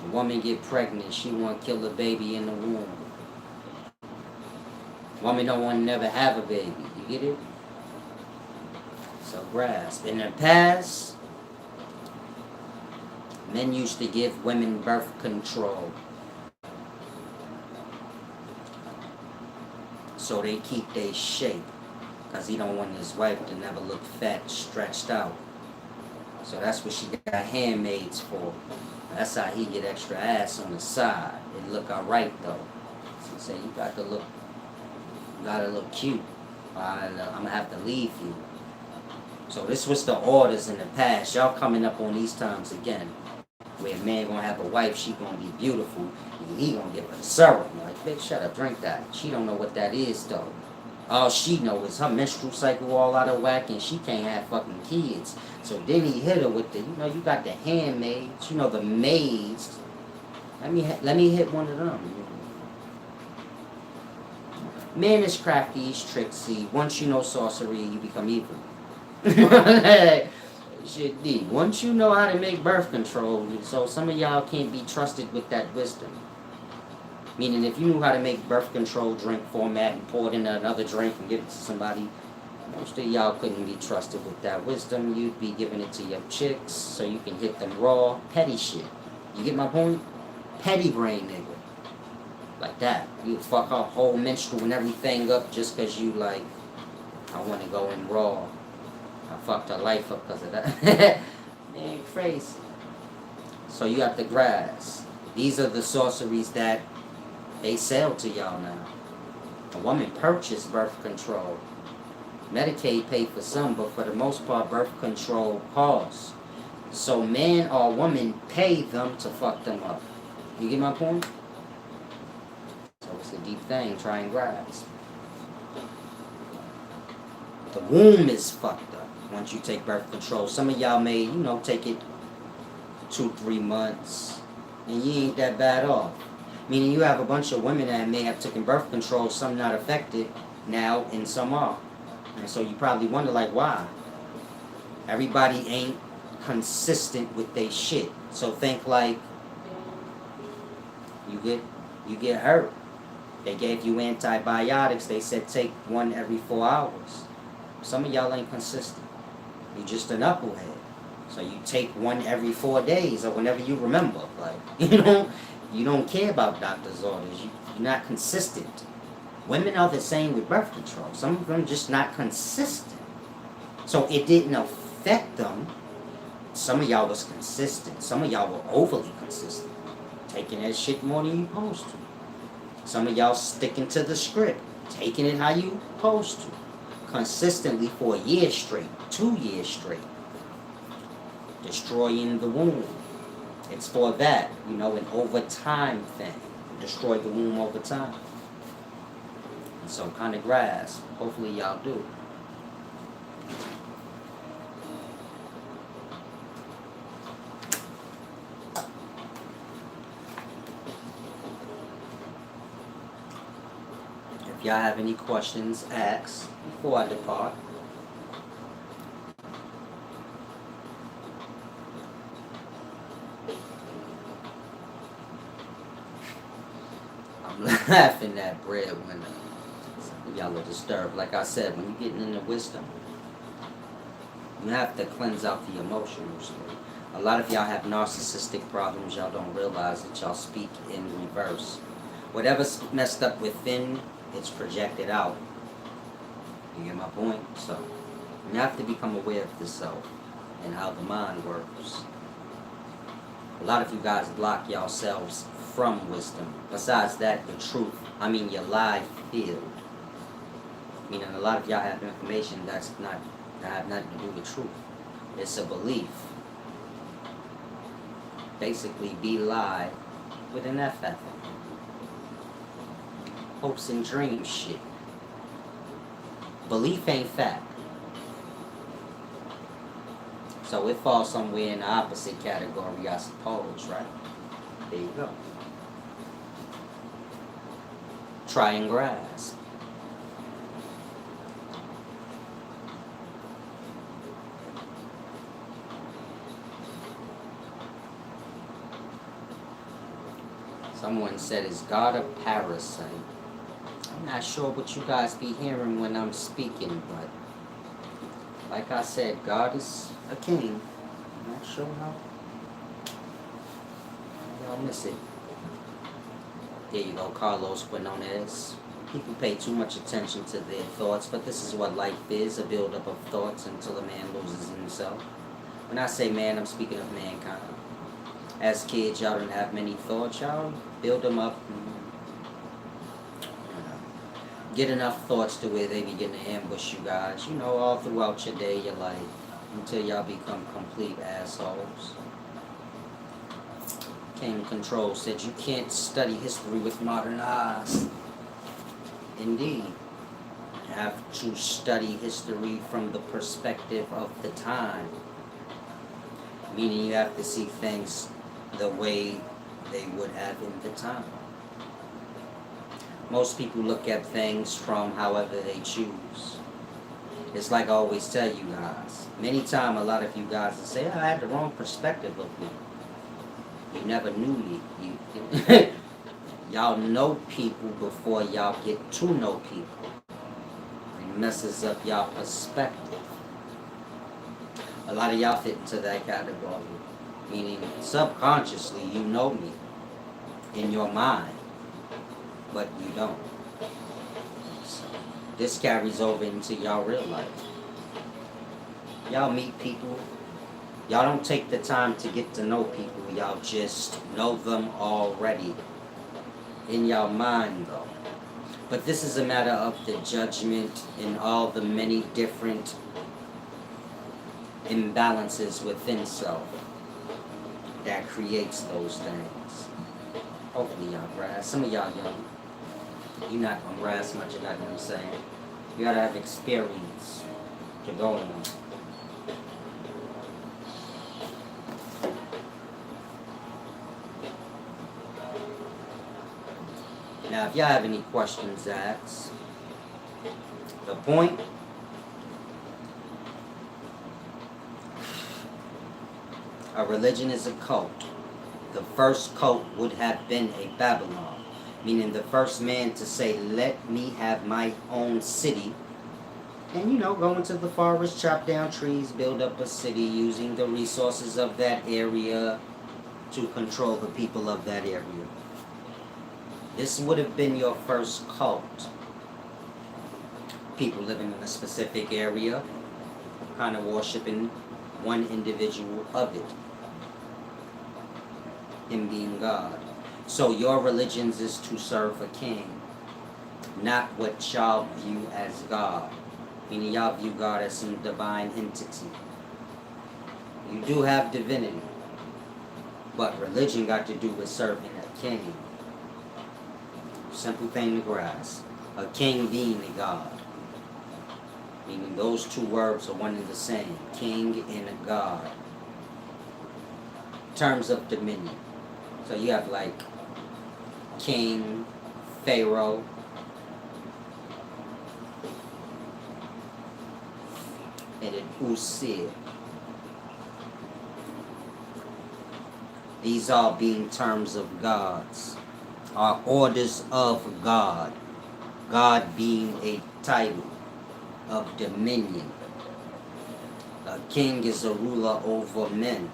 A woman get pregnant, she want to kill the baby in the womb. Women don't want to never have a baby. You get it? So grasp. In the past, men used to give women birth control so they keep their shape, because he don't want his wife to never look fat, stretched out. So that's what she got handmaids for. That's how he get extra ass on the side. It look alright though. So he say you gotta look cute. I'm gonna have to leave you. So this was the orders in the past. Y'all coming up on these times again. Where a man gonna have a wife, she gonna be beautiful, and he gonna give her the serum. Like, bitch, shut up, drink that. She don't know what that is though. All she know is her menstrual cycle all out of whack, and she can't have fucking kids. So then he hit her with the, you got the handmaids, the maids. Let me hit one of them. Man is crafty, he's tricksy. Once you know sorcery, you become evil. Shit deep. Once you know how to make birth control, so some of y'all can't be trusted with that wisdom. Meaning, if you knew how to make birth control drink format and pour it in another drink and give it to somebody, most of y'all couldn't be trusted with that wisdom. You'd be giving it to your chicks so you can hit them raw, petty shit. You get my point? Petty brain nigga. Like that. You fuck her whole menstrual and everything up just because you like, I want to go in raw. I fucked her life up because of that. Man, crazy. So you have to grasp. These are the sorceries that they sell to y'all now. A woman purchased birth control. Medicaid paid for some, but for the most part, birth control costs. So man or woman pay them to fuck them up. You get my point? So it's a deep thing. Try and grasp. The womb is fucked up once you take birth control. Some of y'all may, take it 2-3 months, and you ain't that bad off. Meaning you have a bunch of women that may have taken birth control, some not affected now, and some are. And so you probably wonder, like, why? Everybody ain't consistent with their shit. So think like you get hurt. They gave you antibiotics. They said take one every 4 hours. Some of y'all ain't consistent. You just an knucklehead. So you take one every 4 days or whenever you remember. Like, you don't care about doctor's orders. You're not consistent. Women are the same with birth control. Some of them just not consistent. So it didn't affect them. Some of y'all was consistent. Some of y'all were overly consistent. Taking that shit more than you supposed to. Some of y'all sticking to the script. Taking it how you supposed to. Consistently for a year straight. 2 years straight. Destroying the womb. It's for that, an overtime thing. Destroy the womb over time. And so kind of grasp. Hopefully y'all do. If y'all have any questions, ask before I depart. I'm laughing at breadwinner. Y'all are disturbed. Like I said, when you're getting into wisdom, you have to cleanse out the emotional state. A lot of y'all have narcissistic problems. Y'all don't realize that y'all speak in reverse. Whatever's messed up within, it's projected out. You get my point? So, you have to become aware of the self and how the mind works. A lot of you guys block yourselves from wisdom. Besides that, the truth. Your lie field. Meaning a lot of y'all have information that have nothing to do with truth. It's a belief. Basically, be lie with an F at it. Hopes and dreams shit. Belief ain't fact. So it falls somewhere in the opposite category, I suppose, right? There you go. Try and grasp. Someone said, is God a parasite? I'm not sure what you guys be hearing when I'm speaking, but like I said, God is a king. I'm not sure how y'all miss it. There you go, Carlos Quinones. People pay too much attention to their thoughts, but this is what life is, a build-up of thoughts until a man loses himself. When I say man, I'm speaking of mankind. As kids, y'all didn't have many thoughts. Y'all build them up and, get enough thoughts to where they begin to ambush you guys, all throughout your day, your life, until y'all become complete assholes. King Control said you can't study history with modern eyes. Indeed. You have to study history from the perspective of the time. Meaning you have to see things the way they would have in the time. Most people look at things from however they choose. It's like I always tell you guys. Many times a lot of you guys will say, I had the wrong perspective of me. You never knew me. Y'all know people before y'all get to know people. It messes up y'all perspective. A lot of y'all fit into that category. Meaning subconsciously you know me in your mind, but you don't. So this carries over into y'all real life. Y'all meet people. Y'all don't take the time to get to know people. Y'all just know them already. In your mind though. But this is a matter of the judgment and all the many different imbalances within self that creates those things. Hopefully y'all grasp. Some of y'all young. You're not gonna grasp much of that, what I'm saying. You gotta have experience to go in them. Now, if y'all have any questions, ask. The point, a religion is a cult. The first cult would have been a Babylon, meaning the first man to say, let me have my own city. And go into the forest, chop down trees, build up a city using the resources of that area to control the people of that area. This would have been your first cult. People living in a specific area, kind of worshiping one individual of it. Him being God. So your religions is to serve a king, not what y'all view as God. Meaning y'all view God as some divine entity. You do have divinity, but religion got to do with serving a king. Simple thing to grasp. A king being a god. Meaning those two words are one and the same. King and a god. In terms of dominion. So you have like king, pharaoh, and an Usir. These all being terms of gods. Are orders of God. God being a title of dominion. A king is a ruler over men.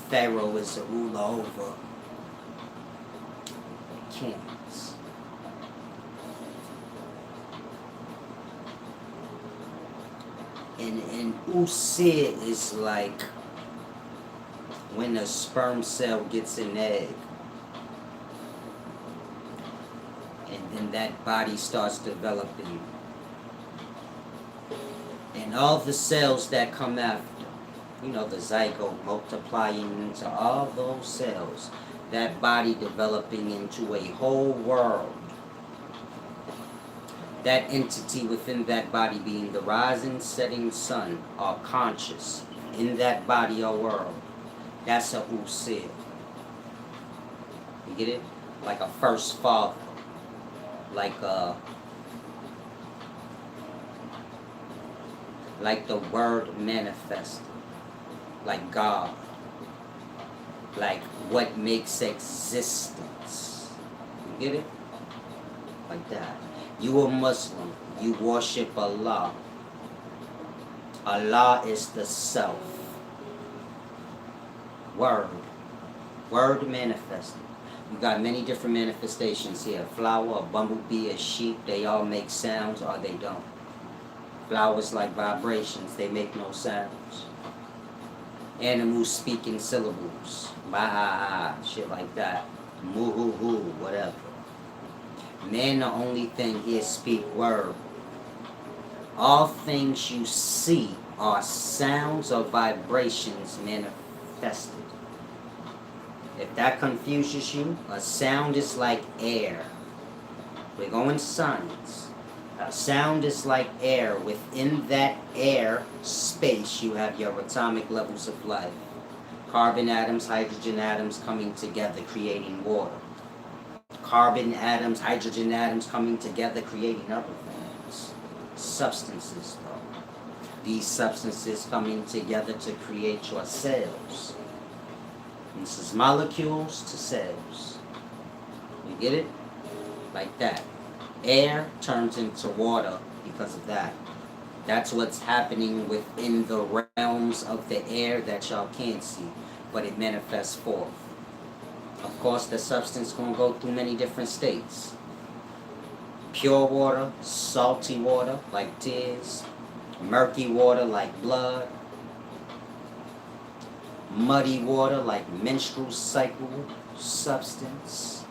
Pharaoh is a ruler over kings. And Usir is like when a sperm cell gets an egg, and then that body starts developing, and all the cells that come after, the zygote multiplying into all those cells, that body developing into a whole world, that entity within that body being the rising, setting sun are conscious in that body or world. That's a Usir. You get it? Like a first father. Like the word manifested. Like God. Like what makes existence. You get it? Like that. You a Muslim. You worship Allah. Allah is the self. Word. Word manifested. You got many different manifestations here. A flower, a bumblebee, a sheep, they all make sounds or they don't. Flowers like vibrations, they make no sounds. Animals speak in syllables. Bah, shit like that. Moo-hoo-hoo, whatever. Man, the only thing here speak word. All things you see are sounds or vibrations manifested. If that confuses you, a sound is like air. We're going science. A sound is like air. Within that air space, you have your atomic levels of life. Carbon atoms, hydrogen atoms coming together, creating water. Carbon atoms, hydrogen atoms coming together, creating other things. Substances, though. These substances coming together to create your cells. This is molecules to cells. You get it? Like that. Air turns into water because of that. That's what's happening within the realms of the air that y'all can't see, but it manifests forth. Of course, the substance gonna go through many different states. Pure water, salty water like tears, murky water like blood, muddy water like menstrual cycle substance,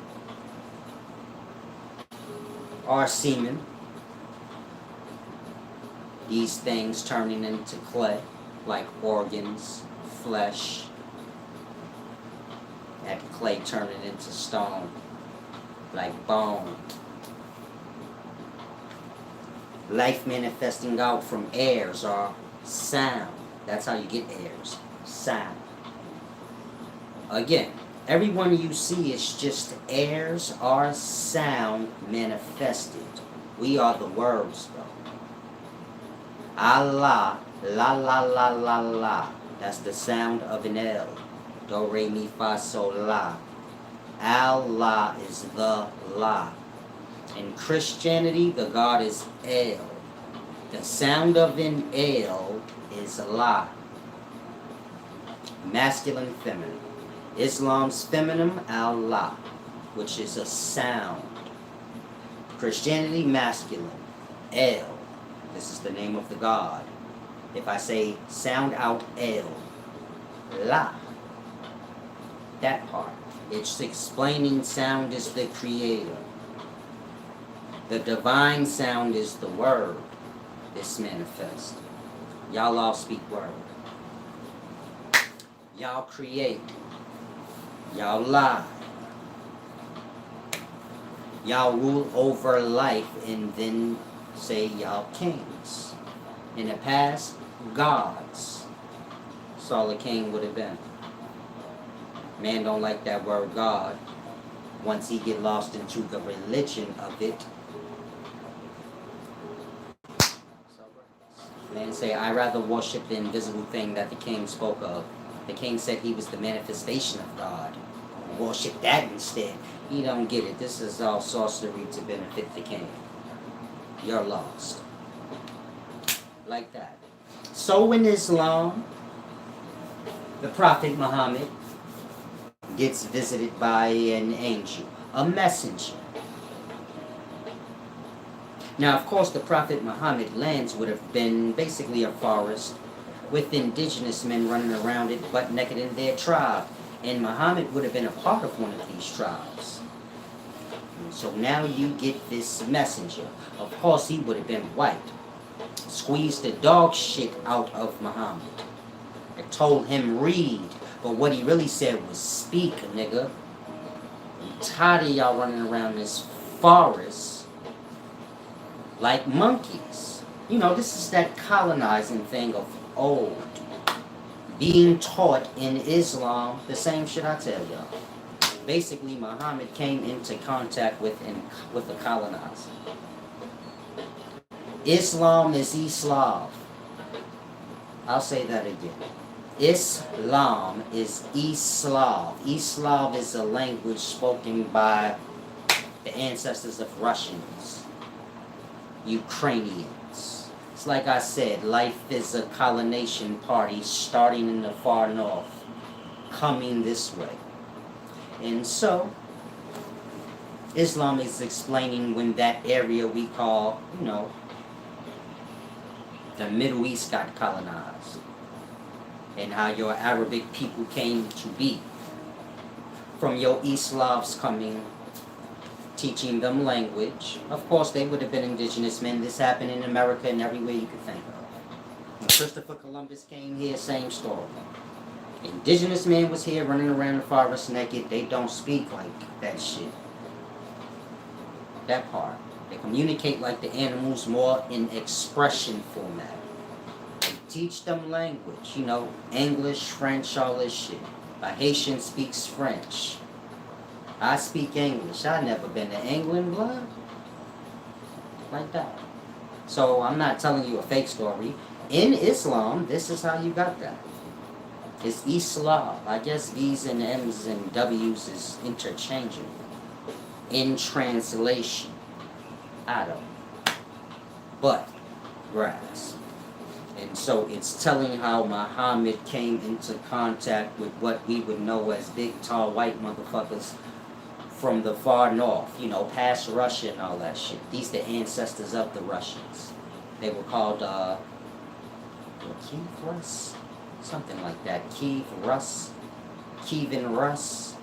or semen. These things turning into clay like organs, flesh, that clay turning into stone like bone. Life manifesting out from airs or sound. That's how you get airs. Sound. Again, everyone you see is just airs or sound manifested. We are the words, though. Allah, la la la la la. That's the sound of an L. Do, re, mi, fa, sol, la. Allah is the La. In Christianity, the God is El. The sound of an L is La. Masculine, feminine. Islam's feminine, Allah, which is a sound. Christianity, masculine, El. This is the name of the God. If I say sound out El, La, that part. It's explaining sound is the creator. The divine sound is the word. This manifest. Y'all all speak word. Y'all create. Y'all lie. Y'all rule over life and then say y'all kings. In the past, gods. That's all a king would have been. Man don't like that word God. Once he get lost into the religion of it, man say, I rather worship the invisible thing that the king spoke of. The king said he was the manifestation of God. Worship that instead. You don't get it. This is all sorcery to benefit the king. You're lost. Like that. So in Islam, the Prophet Muhammad gets visited by an angel, a messenger. Now, of course, the Prophet Muhammad lands would have been basically a forest with indigenous men running around it butt naked in their tribe. And Muhammad would have been a part of one of these tribes. And so now you get this messenger. Of course, he would have been white. Squeezed the dog shit out of Muhammad. And told him read. But what he really said was speak, nigga. I'm tired of y'all running around this forest like monkeys. You know, this is that colonizing thing of old. Being taught in Islam the same shit I tell y'all. Basically, Muhammad came into contact with a colonizer. Islam is Islav. I'll say that again. Islam is Islav. Islav is a language spoken by the ancestors of Russians, Ukrainians. It's like I said, life is a colonization party starting in the far north, coming this way. And so, Islam is explaining when that area we call, the Middle East got colonized, and how your Arabic people came to be. From your East Slavs coming, teaching them language. Of course, they would have been indigenous men. This happened in America and everywhere you could think of. When Christopher Columbus came here, same story. Indigenous men was here running around the forest naked. They don't speak like that shit. That part. They communicate like the animals, more in expression format. They teach them language, English, French, all this shit. A Haitian speaks French. I speak English. I've never been to England, blood. Like that. So I'm not telling you a fake story. In Islam, this is how you got that. It's Islam. I guess V's and M's and W's is interchangeable. In translation. I don't. But, grass. And so it's telling how Muhammad came into contact with what we would know as big, tall, white motherfuckers from the far north, past Russia and all that shit. These the ancestors of the Russians. They were called, Kiev Rus? Something like that. Kiev Rus. Kievan Rus.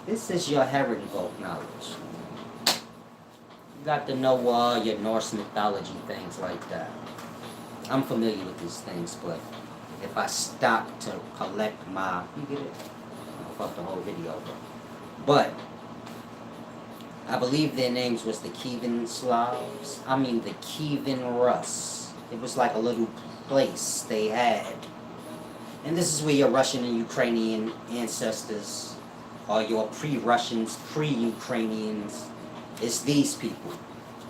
This is your Herrenvolk knowledge. You got to know your Norse mythology, things like that. I'm familiar with these things, but if I stop to collect my... You get it? I'll fuck the whole video, but I believe their names was the Kievan Slavs. The Kievan Rus. It was like a little place they had. And this is where your Russian and Ukrainian ancestors, or your pre-Russians, pre-Ukrainians, it's these people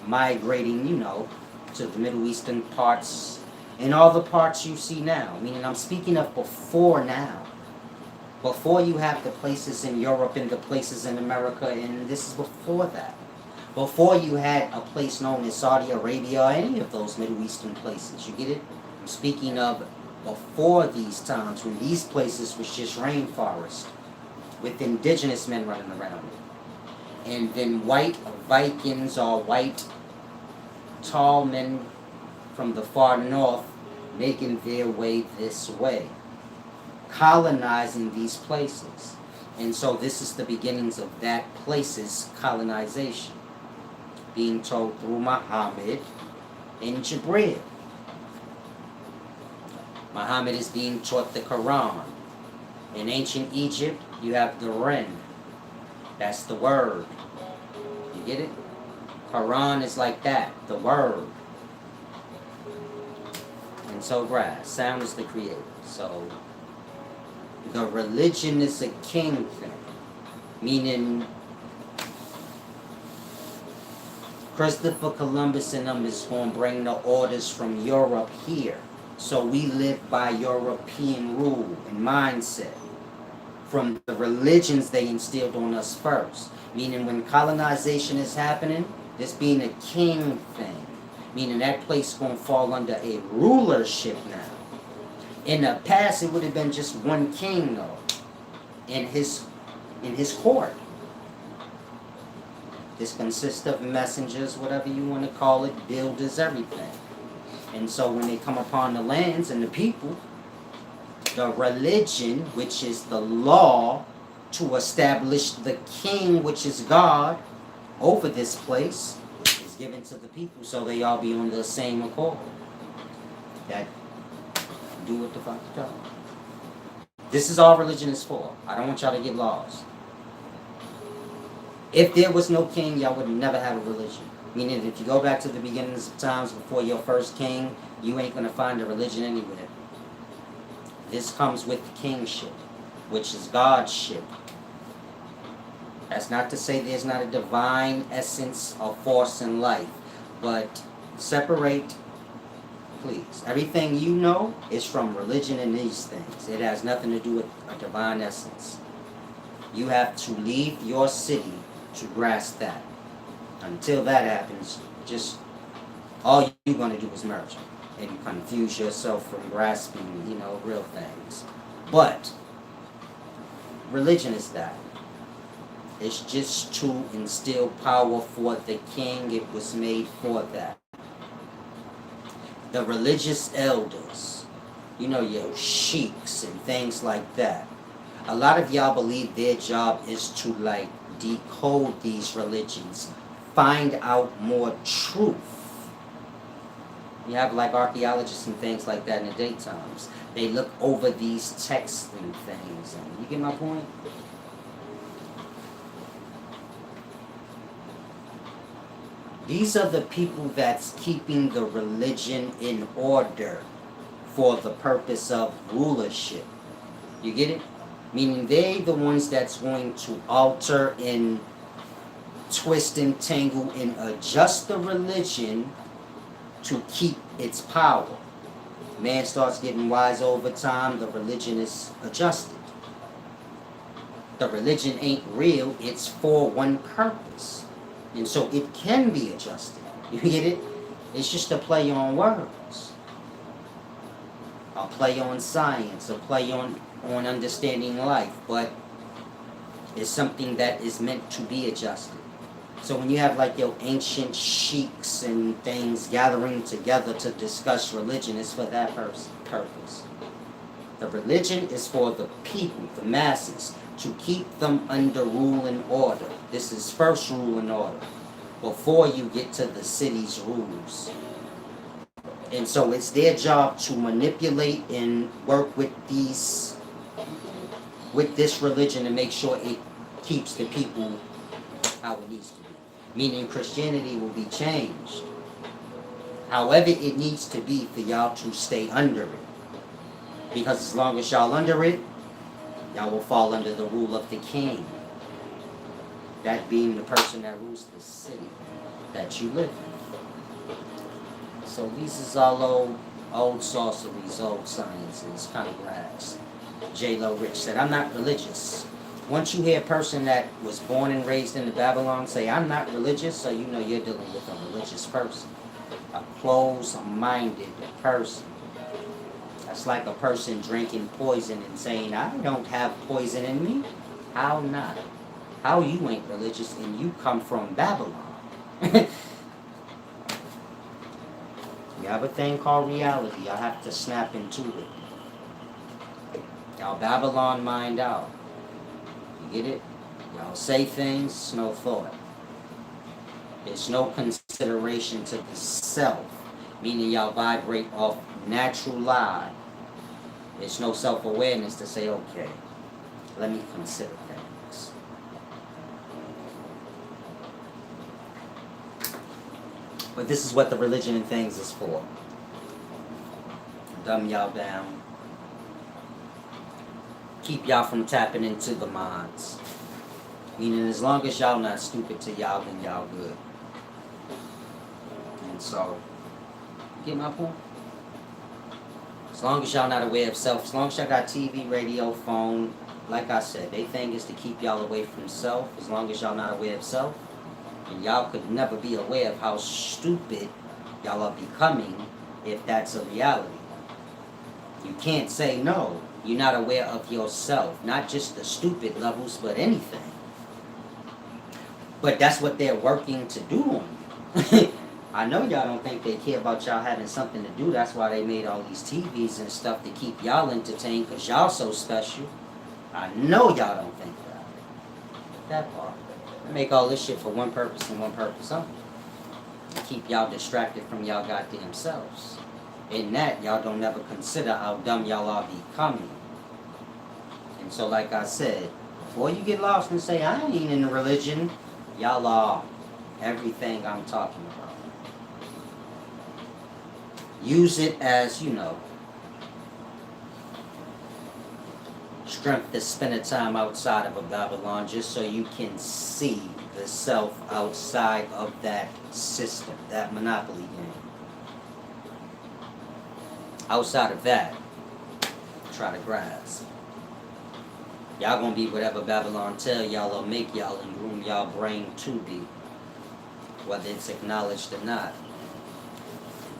migrating, to the Middle Eastern parts and all the parts you see now. Meaning I'm speaking of before now. Before you have the places in Europe and the places in America, and this is before that. Before you had a place known as Saudi Arabia or any of those Middle Eastern places. You get it? I'm speaking of before these times when these places was just rainforest with indigenous men running around it. And then white Vikings or white tall men from the far north making their way this way, colonizing these places. And so this is the beginnings of that place's colonization, being told through Muhammad and Jibril. Muhammad is being taught the Quran. In ancient Egypt, you have the Ren. That's the word. You get it? Quran is like that, the word. And so grass, sound is the creator. So the religion is a king thing. Meaning Christopher Columbus and them is going to bring the orders from Europe here. So we live by European rule and mindset. From the religions they instilled on us first. Meaning when colonization is happening, this being a king thing. Meaning that place is going to fall under a rulership now. In the past, it would have been just one king, though. In his court. This consists of messengers, whatever you want to call it, builders, everything. And so when they come upon the lands and the people, the religion, which is the law to establish the king, which is God, over this place, is given to the people so they all be on the same accord. That do what the fuck you tell. This is all religion is for. I don't want y'all to get lost. If there was no king, y'all would never have a religion. Meaning if you go back to the beginnings of times before your first king, you ain't going to find a religion anywhere. This comes with kingship, which is God's ship. That's not to say there's not a divine essence or force in life, but separate, please. Everything you know is from religion and these things. It has nothing to do with a divine essence. You have to leave your city to grasp that. Until that happens, just all you're going to do is merge. And you confuse yourself from grasping, real things. But religion is that. It's just to instill power for the king. It was made for that. The religious elders, your sheiks and things like that. A lot of y'all believe their job is to decode these religions, find out more truth. You have archaeologists and things like that in the daytimes. They look over these texts and things. And you get my point? These are the people that's keeping the religion in order for the purpose of rulership. You get it? Meaning they the ones that's going to alter and twist and tangle and adjust the religion to keep its power. Man starts getting wise over time, the religion is adjusted. The religion ain't real, it's for one purpose. And so it can be adjusted. You get it? It's just a play on words. A play on science, a play on understanding life, but it's something that is meant to be adjusted. So when you have your ancient sheiks and things gathering together to discuss religion, it's for that purpose. The religion is for the people, the masses, to keep them under rule and order. This is first rule and order before you get to the city's rules. And so it's their job to manipulate and work with this religion to make sure it keeps the people how it needs to be. Meaning Christianity will be changed. However it needs to be for y'all to stay under it. Because as long as y'all under it, y'all will fall under the rule of the king. That being the person that rules the city that you live in. So these is all old sorceries, old sciences, kind of grass. J-Lo Rich said, I'm not religious. Once you hear a person that was born and raised in Babylon say, I'm not religious, so you know you're dealing with a religious person. A closed-minded person. That's like a person drinking poison and saying, I don't have poison in me. How not? How you ain't religious and you come from Babylon? You have a thing called reality. I have to snap into it. Y'all Babylon mind out. You get it? Y'all say things, no thought. There's no consideration to the self, meaning y'all vibrate off natural lie. There's no self-awareness to say, okay, let me consider things. But this is what the religion and things is for. Dumb y'all down. Keep y'all from tapping into the minds. Meaning as long as y'all not stupid to y'all, then y'all good. And so, you get my point? As long as y'all not aware of self, as long as y'all got TV, radio, phone, like I said, they thing is to keep y'all away from self. As long as y'all not aware of self, and y'all could never be aware of how stupid y'all are becoming if that's a reality. You can't say no. You're not aware of yourself. Not just the stupid levels, but anything. But that's what they're working to do on you. I know y'all don't think they care about y'all having something to do. That's why they made all these TVs and stuff to keep y'all entertained, because y'all so special. I know y'all don't think that. That part. They make all this shit for one purpose and one purpose only. To keep y'all distracted from y'all goddamn selves. In that, y'all don't ever consider how dumb y'all are becoming. And so, like I said, before you get lost and say, I ain't in a religion, y'all are everything I'm talking about. Use it as, strength to spend a time outside of a Babylon just so you can see the self outside of that system, that monopoly game. Outside of that, try to grasp. Y'all gonna be whatever Babylon tell y'all or make y'all and groom y'all brain to be, whether it's acknowledged or not.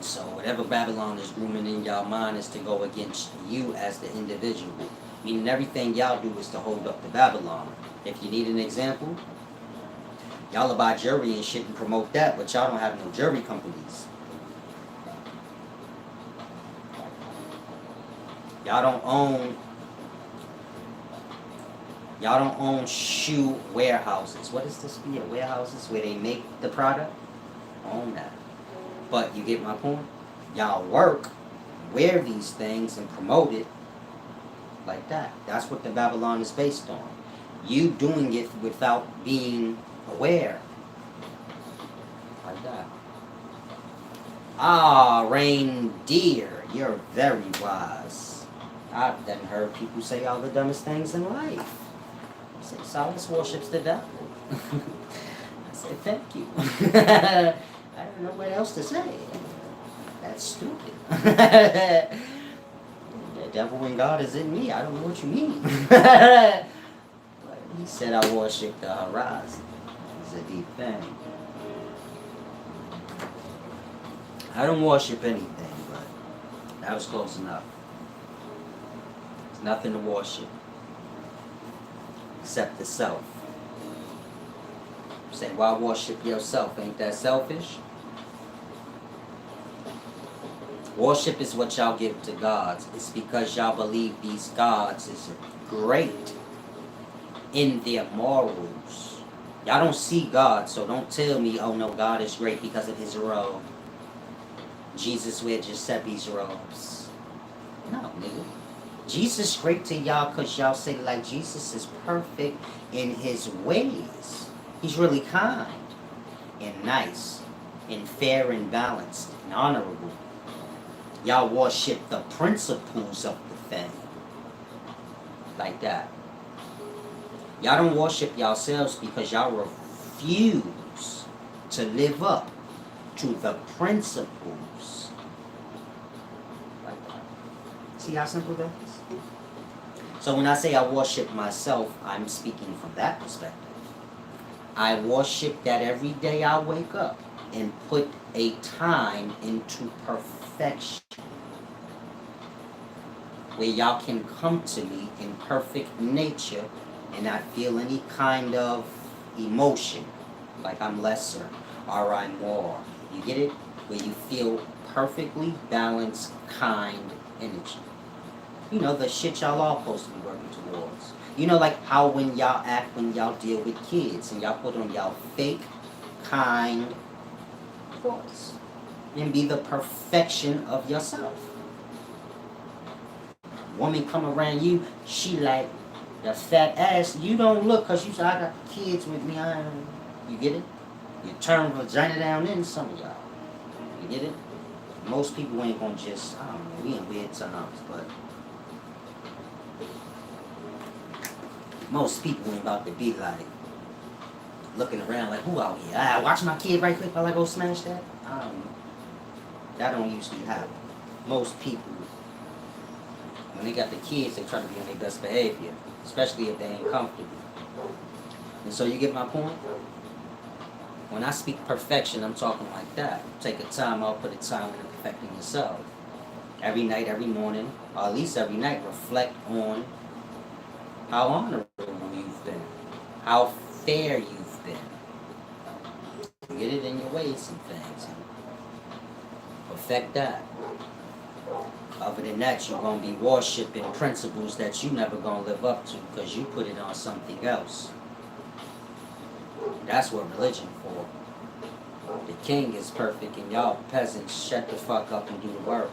So whatever Babylon is grooming in y'all mind is to go against you as the individual. Meaning everything y'all do is to hold up the Babylon. If you need an example, y'all will buy jewelry and shit and promote that, but y'all don't have no jewelry companies. Y'all don't own shoe warehouses. What is this? Yeah, warehouses where they make the product. Own that. But you get my point? Y'all work, wear these things and promote it like that. That's what the Babylon is based on. You doing it without being aware. Like that. Ah, reindeer, you're very wise. I've done heard people say all the dumbest things in life. I say, Solace worships the devil. I said, thank you. I don't know what else to say. That's stupid. The devil and God is in me. I don't know what you mean. He said I worship the horizon. It's a deep thing. I don't worship anything, but that was close enough. There's nothing to worship except the self. Say, why worship yourself? Ain't that selfish? Worship is what y'all give to gods. It's because y'all believe these gods is great in their morals. Y'all don't see God, so don't tell me, oh no, God is great because of his robe. Jesus wear Giuseppe's robes. No, nigga. Jesus great to y'all because y'all say like Jesus is perfect in his ways. He's really kind and nice and fair and balanced and honorable. Y'all worship the principles of the thing. Like that. Y'all don't worship yourselves because y'all refuse to live up to the principles. Like that. See how simple that is? So when I say I worship myself, I'm speaking from that perspective. I worship that every day I wake up and put a time into perfection. Where y'all can come to me in perfect nature and not feel any kind of emotion. Like I'm lesser or I'm more. You get it? Where you feel perfectly balanced, kind energy. You know, the shit y'all all supposed to be working towards. You know, like how when y'all act, when y'all deal with kids and y'all put on y'all fake, kind voice. And be the perfection of yourself. Woman come around you, she like the fat ass. You don't look because you say, I got kids with me. You get it? You turn vagina down in some of y'all. You get it? Most people ain't gonna just, I don't know, we in weird times, but most people ain't about to be like looking around like, who out here? Watch my kid right quick while I go smash that. I don't know. That don't usually happen. Most people, when they got the kids, they try to be on their best behavior, especially if they ain't comfortable. And so you get my point? When I speak perfection, I'm talking like that. Take a time out, put a time into perfecting yourself. Every night, every morning, or at least every night, reflect on how honorable you've been, how fair you've been. Get it in your ways and things. Perfect that. Other than that, you're going to be worshiping principles that you never going to live up to because you put it on something else. That's what religion for. The king is perfect and y'all peasants shut the fuck up and do the work.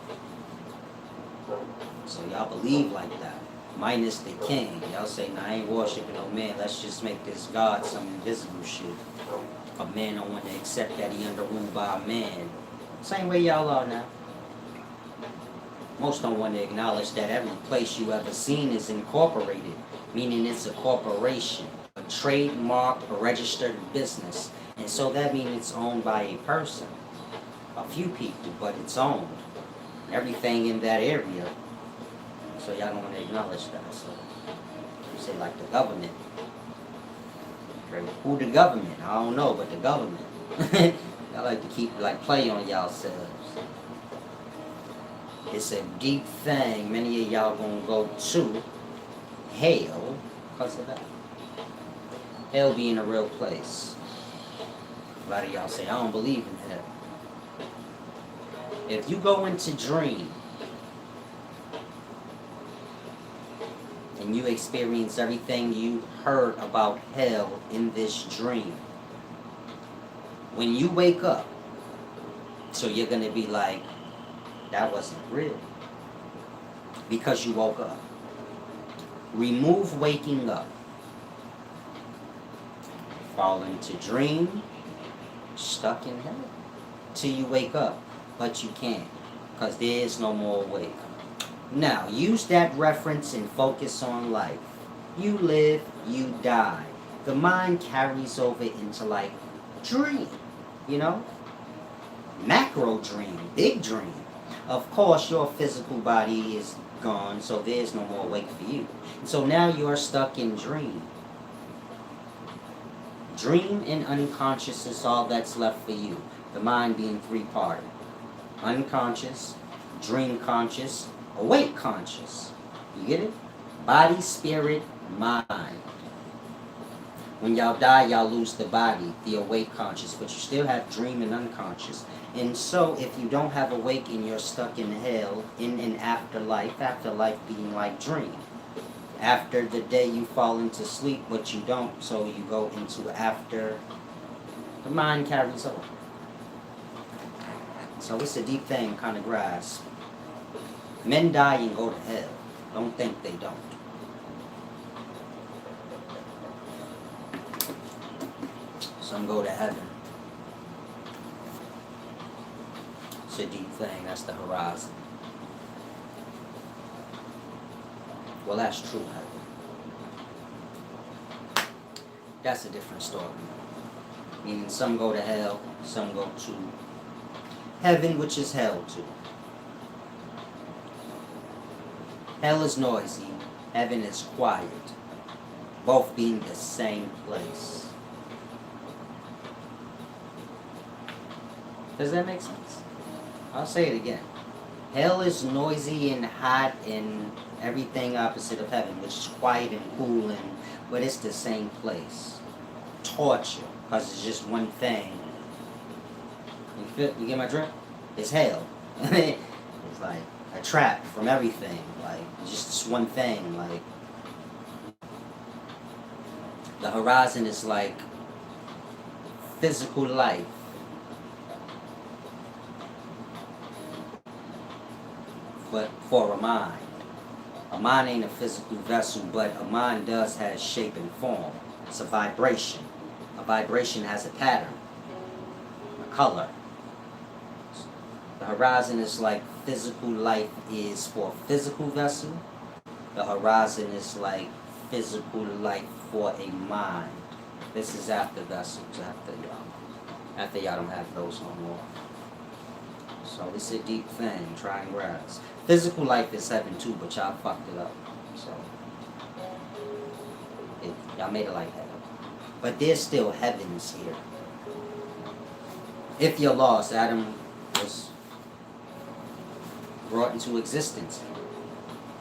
So y'all believe like that. Minus the king. Y'all say, nah, I ain't worshiping no man. Let's just make this God some invisible shit. A man don't want to accept that he under ruled by a man. Same way y'all are now. Most don't want to acknowledge that every place you ever seen is incorporated, meaning it's a corporation, a trademark, a registered business. And so that means it's owned by a person, a few people, but it's owned. Everything in that area. So y'all don't want to acknowledge that. So Say like the government. Who the government? I don't know, but the government. Y'all like to keep like play on y'all selves. It's a deep thing. Many of y'all gonna go to hell because of that. Hell being a real place. A lot of y'all say, I don't believe in hell. If you go into dream and you experience everything you heard about hell in this dream, when you wake up, so you're going to be like, that wasn't real. Because you woke up. Remove waking up. Fall into dream, stuck in hell, till you wake up. But you can't, because there is no more wake. Now, use that reference and focus on life. You live, you die. The mind carries over into like dream, you know? Macro dream, big dream. Of course, your physical body is gone, so there's no more wake for you. So now you are stuck in dream. Dream and unconscious is all that's left for you. The mind being three-parted. Unconscious, dream conscious, awake conscious. You get it? Body, spirit, mind. When y'all die, y'all lose the body, the awake conscious, but you still have dream and unconscious. And so if you don't have awake and you're stuck in hell, in an afterlife, afterlife being like dream. After the day you fall into sleep, but you don't, so you go into after. The mind carries over. So it's a deep thing, kind of grasp. Men die and go to hell. Don't think they don't. Some go to heaven. It's a deep thing. That's the horizon. Well, that's true heaven. That's a different story. Meaning some go to hell, some go to heaven, which is hell too. Hell is noisy, heaven is quiet, both being the same place. Does that make sense? I'll say it again. Hell is noisy and hot and everything opposite of heaven, which is quiet and cool, but it's the same place. Torture, because it's just one thing. You get my drift? It's hell. It's like a trap from everything. Like, just this one thing. Like, the horizon is like physical life. But for a mind. A mind ain't a physical vessel, but a mind does have shape and form. It's a vibration. A vibration has a pattern, a color. The horizon is like physical life is for a physical vessel. The horizon is like physical life for a mind. This is after vessels, after y'all don't have those no more. So it's a deep thing, try and grasp. Physical life is heaven too, but y'all fucked it up. So y'all made it like heaven. But there's still heavens here. If you're lost, Adam was brought into existence.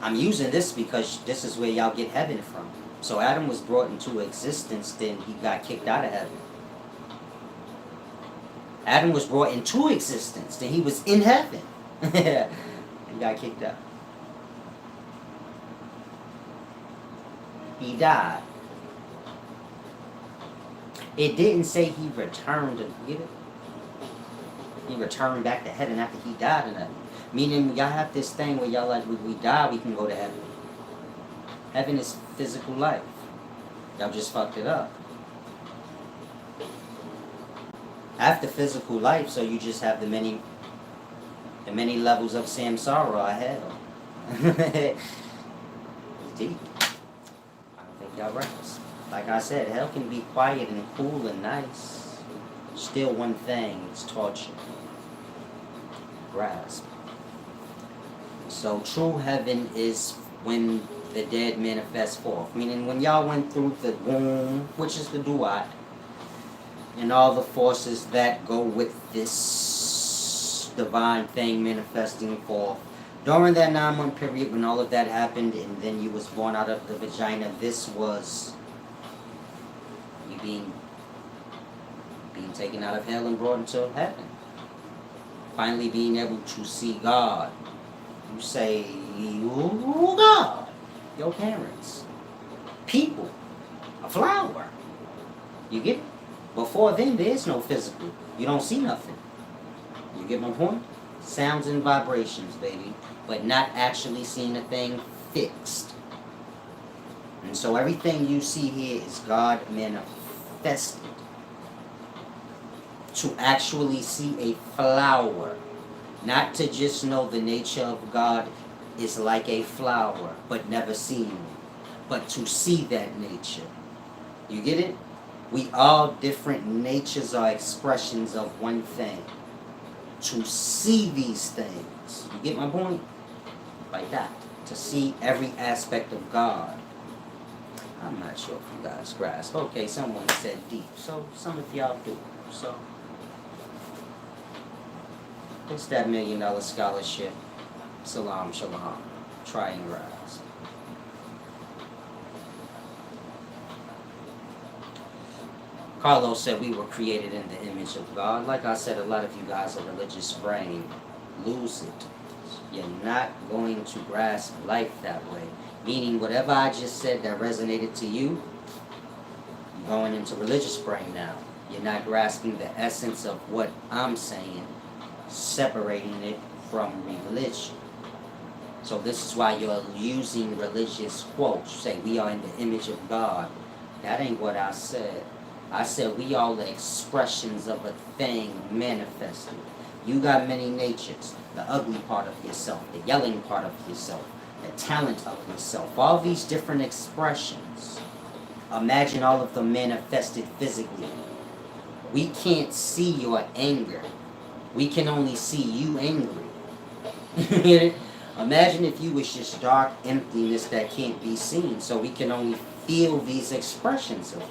I'm using this because this is where y'all get heaven from. So Adam was brought into existence, then he got kicked out of heaven. Adam was brought into existence, then he was in heaven. He got kicked out. He died. It didn't say he returned to get it. He returned back to heaven after he died in heaven. Meaning y'all have this thing where y'all like, when we die, we can go to heaven. Heaven is physical life. Y'all just fucked it up. After physical life, so you just have the many levels of samsara or hell. It's deep. I don't think y'all rest. Like I said, hell can be quiet and cool and nice. Still one thing, it's torture. Grasp. So true heaven is when the dead manifest forth. Meaning when y'all went through the womb, which is the duat, and all the forces that go with this divine thing manifesting forth, during that 9-month period when all of that happened and then you was born out of the vagina, this was you being taken out of hell and brought into heaven. Finally being able to see God. You say, oh God, your parents, people, a flower. You get it? Before then, there is no physical. You don't see nothing. You get my point? Sounds and vibrations, baby. But not actually seeing a thing fixed. And so everything you see here is God manifested. To actually see a flower. Not to just know the nature of God is like a flower, but never seen it. But to see that nature. You get it? We all different natures are expressions of one thing. To see these things. You get my point? Like that. To see every aspect of God. I'm not sure if you guys grasp. Okay, someone said deep. So some of y'all do. So it's that $1 million scholarship. Salam shalom. Try and grasp. Carlos said we were created in the image of God. Like I said, a lot of you guys are religious brain. Lose it. You're not going to grasp life that way. Meaning whatever I just said that resonated to you, you're going into religious brain now. You're not grasping the essence of what I'm saying, separating it from religion. So this is why you're using religious quotes. You say, we are in the image of God. That ain't what I said. I said we all the expressions of a thing manifested. You got many natures. The ugly part of yourself, the yelling part of yourself, the talent of yourself. All these different expressions. Imagine all of them manifested physically. We can't see your anger. We can only see you angry. You get it? Imagine if you was just dark emptiness that can't be seen. So we can only feel these expressions of you.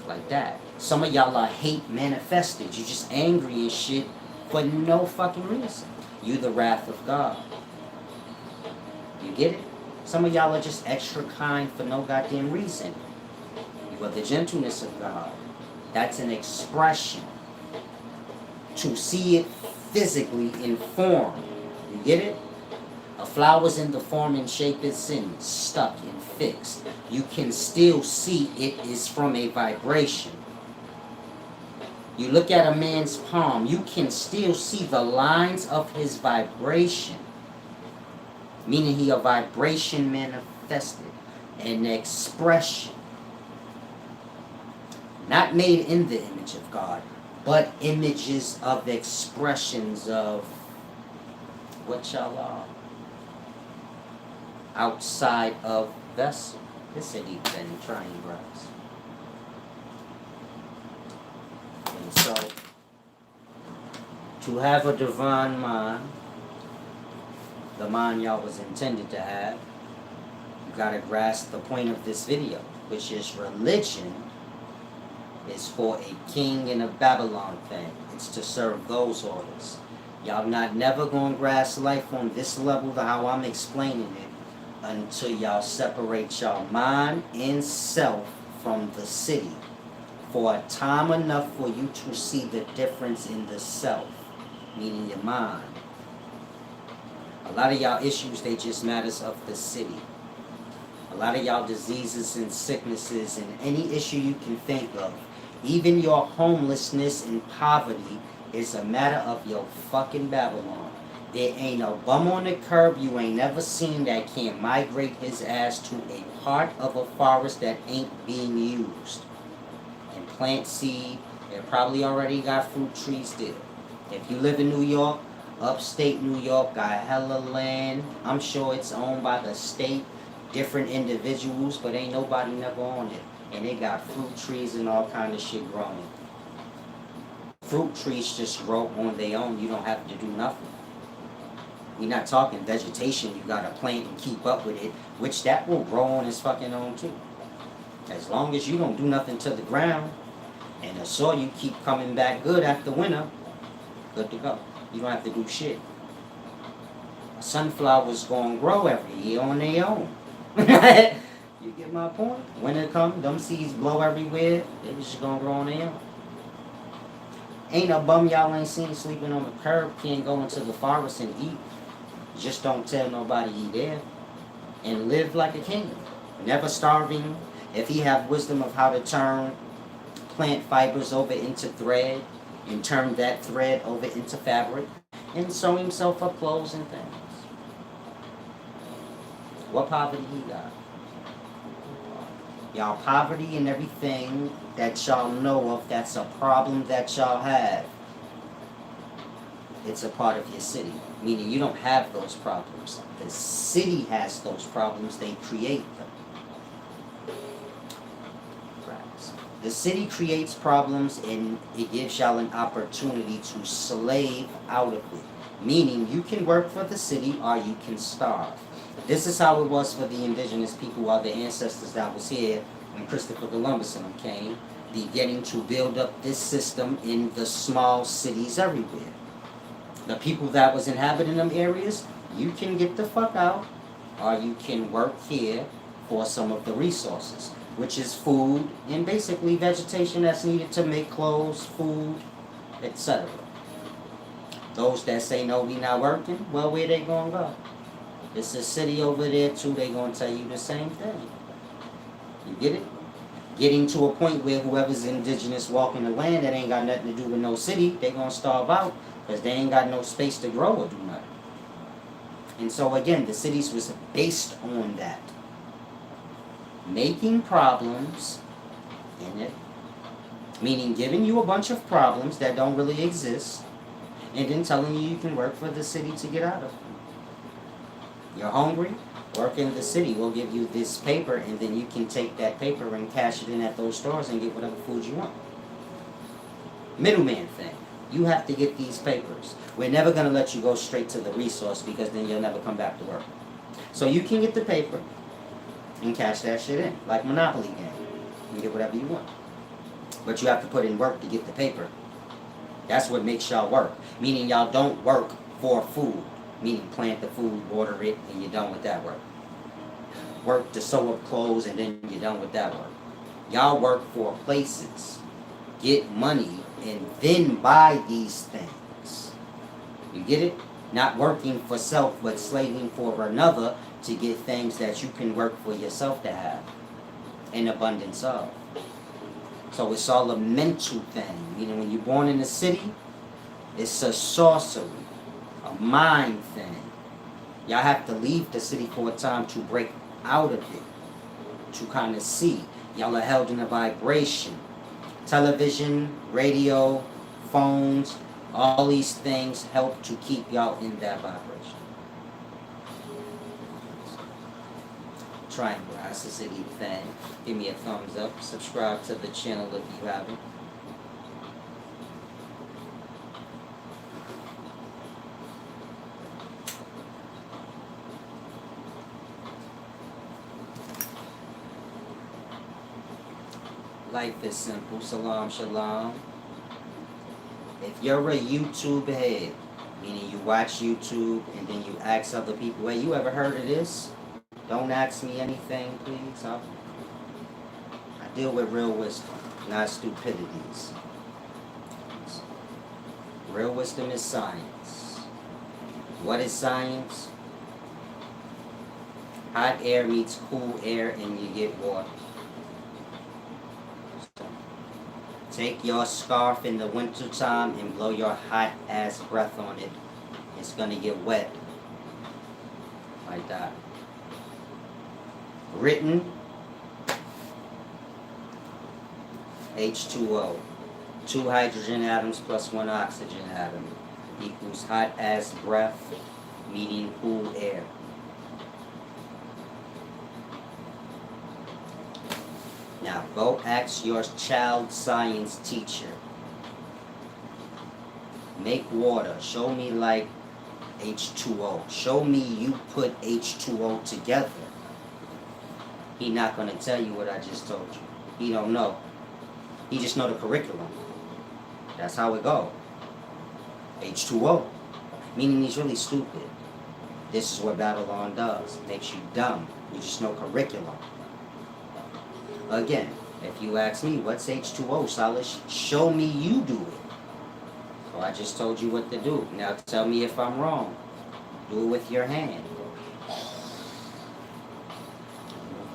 Like that. Some of y'all are hate manifested. You just angry and shit for no fucking reason. You the wrath of God. You get it? Some of y'all are just extra kind for no goddamn reason. You are the gentleness of God. That's an expression. To see it physically in form. You get it? A flower's in the form and shape it's in, stuck and fixed. You can still see it is from a vibration. You look at a man's palm, you can still see the lines of his vibration. Meaning he a vibration manifested. An expression. Not made in the image of God, but images of expressions of what y'all are. Outside of vessel. This is deep thing, trying grasp. And so, to have a divine mind, the mind y'all was intended to have, you gotta grasp the point of this video, which is religion is for a king and a Babylon thing. It's to serve those orders. Y'all not never gonna grasp life on this level to how I'm explaining it until y'all separate y'all mind and self from the city. For a time enough for you to see the difference in the self, meaning your mind. A lot of y'all issues, they just matters of the city. A lot of y'all diseases and sicknesses and any issue you can think of, even your homelessness and poverty, is a matter of your fucking Babylon. There ain't a bum on the curb you ain't never seen that can't migrate his ass to a part of a forest that ain't being used. And plant seed, they probably already got fruit trees there. If you live in New York, upstate New York got hella land. I'm sure it's owned by the state, different individuals, but ain't nobody never on it. And they got fruit trees and all kind of shit growing. Fruit trees just grow on their own. You don't have to do nothing. We're not talking vegetation you gotta plant and keep up with it, which that will grow on its fucking own too. As long as you don't do nothing to the ground and the soil you keep coming back good after winter, good to go. You don't have to do shit. Sunflowers gonna grow every year on their own. You get my point? When it comes, them seeds blow everywhere, they just gonna grow on their own. Ain't a bum y'all ain't seen sleeping on the curb can't go into the forest and eat. Just don't tell nobody he there. And live like a king. Never starving. If he have wisdom of how to turn plant fibers over into thread and turn that thread over into fabric and sew himself up clothes and things. What poverty he got? Y'all poverty and everything that y'all know of, that's a problem that y'all have. It's a part of your city. Meaning you don't have those problems. The city has those problems, they create them. The city creates problems and it gives y'all an opportunity to slave out of it. Meaning you can work for the city or you can starve. This is how it was for the indigenous people or the ancestors that was here when Christopher Columbus and them came, beginning to build up this system in the small cities everywhere. The people that was inhabiting them areas, you can get the fuck out or you can work here for some of the resources, which is food and basically vegetation that's needed to make clothes, food, etc. Those that say no, we not working, well, where they gonna go? It's a city over there too, they gonna tell you the same thing. You get it? Getting to a point where whoever's indigenous walking the land that ain't got nothing to do with no city, they gonna starve out because they ain't got no space to grow or do nothing. And so again, the cities was based on that. Making problems in it, meaning giving you a bunch of problems that don't really exist, and then telling you can work for the city to get out of them. You're hungry? Work in the city. We'll give you this paper, and then you can take that paper and cash it in at those stores and get whatever food you want. Middleman thing. You have to get these papers. We're never going to let you go straight to the resource because then you'll never come back to work. So you can get the paper and cash that shit in, like Monopoly game. You get whatever you want. But you have to put in work to get the paper. That's what makes y'all work. Meaning y'all don't work for food. Meaning plant the food, water it, and you're done with that work. Work to sew up clothes, and then you're done with that work. Y'all work for places, get money, and then buy these things. You get it? Not working for self, but slaving for another to get things that you can work for yourself to have in abundance of. So it's all a mental thing. Meaning when you're born in the city, it's a sorcery. A mind thing. Y'all have to leave the city for a time to break out of it, to kind of see. Y'all are held in a vibration. Television, radio, phones, all these things help to keep y'all in that vibration. Triangle, that's the city thing. Give me a thumbs up. Subscribe to the channel if you haven't. Life is simple. Salam, shalom. If you're a YouTube head, meaning you watch YouTube and then you ask other people, hey, you ever heard of this? Don't ask me anything, please. I deal with real wisdom, not stupidities. Real wisdom is science. What is science? Hot air meets cool air and you get water. Take your scarf in the wintertime and blow your hot ass breath on it. It's gonna get wet. Like that. Written H2O. 2 hydrogen atoms plus 1 oxygen atom equals hot ass breath, meaning cool air. Now, go ask your child science teacher. Make water. Show me like H2O. Show me you put H2O together. He not gonna tell you what I just told you. He don't know. He just know the curriculum. That's how it go. H2O. Meaning he's really stupid. This is what Babylon does. Makes you dumb. You just know curriculum. Again, if you ask me, what's H2O, Salish? Show me you do it. So I just told you what to do. Now tell me if I'm wrong. Do it with your hand.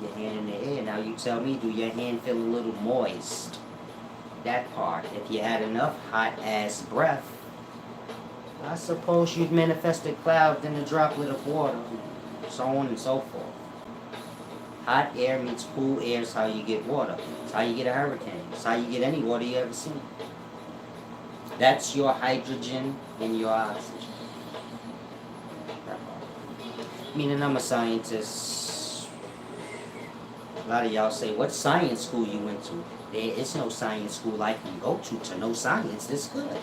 Move your hand in the air. Now you tell me, do your hand feel a little moist? That part. If you had enough hot ass breath, I suppose you'd manifest a cloud, then a droplet of water, so on and so forth. Hot air meets cool air is how you get water. It's how you get a hurricane. It's how you get any water you ever seen. That's your hydrogen and your oxygen. Meaning I'm a scientist. A lot of y'all say, what science school you went to? There is no science school I can go to know science this good.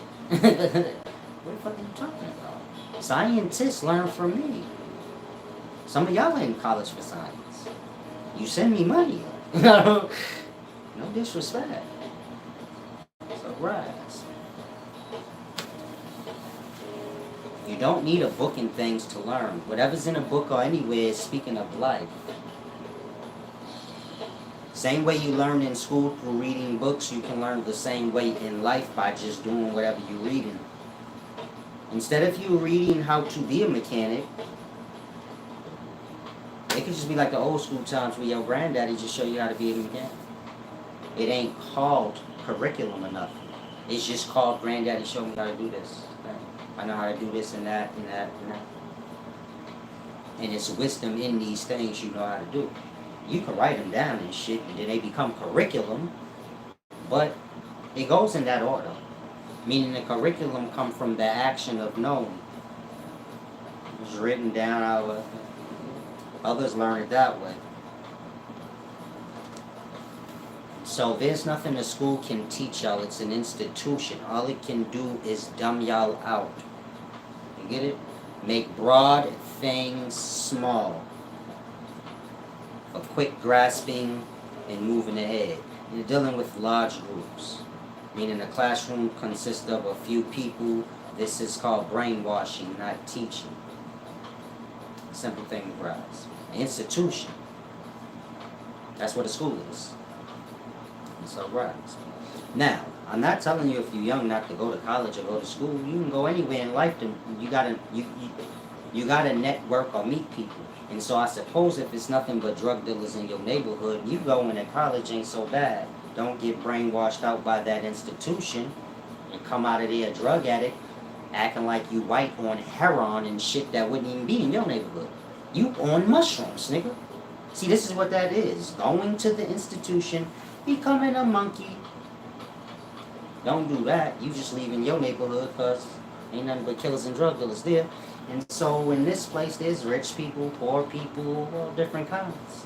What the fuck are you talking about? Scientists learn from me. Some of y'all ain't in college for science. You send me money. No disrespect. So rise. You don't need a book and things to learn. Whatever's in a book or anywhere is speaking of life. Same way you learn in school through reading books, you can learn the same way in life by just doing whatever you're reading. Instead of you reading how to be a mechanic, it could just be like the old school times where your granddaddy just show you how to be a mechanic. It ain't called curriculum enough. It's just called granddaddy show me how to do this. I know how to do this and that and that and that. And it's wisdom in these things you know how to do. You can write them down and shit, and then they become curriculum, but it goes in that order. Meaning the curriculum come from the action of knowing. It's written down how others learn it that way. So there's nothing a school can teach y'all. It's an institution. All it can do is dumb y'all out. You get it? Make broad things small. For quick grasping and moving ahead. You're dealing with large groups. Meaning a classroom consists of a few people. This is called brainwashing, not teaching. Simple thing to grasp. An institution. That's what a school is. So right. Now, I'm not telling you if you're young not to go to college or go to school. You can go anywhere in life. You gotta network or meet people. And so I suppose if it's nothing but drug dealers in your neighborhood, you going to college ain't so bad. Don't get brainwashed out by that institution and come out of there a drug addict acting like you white on heroin and shit that wouldn't even be in your neighborhood. You on mushrooms, nigga. See, this is what that is. Going to the institution, becoming a monkey. Don't do that. You just leaving your neighborhood because ain't nothing but killers and drug dealers there. And so in this place, there's rich people, poor people, all different kinds.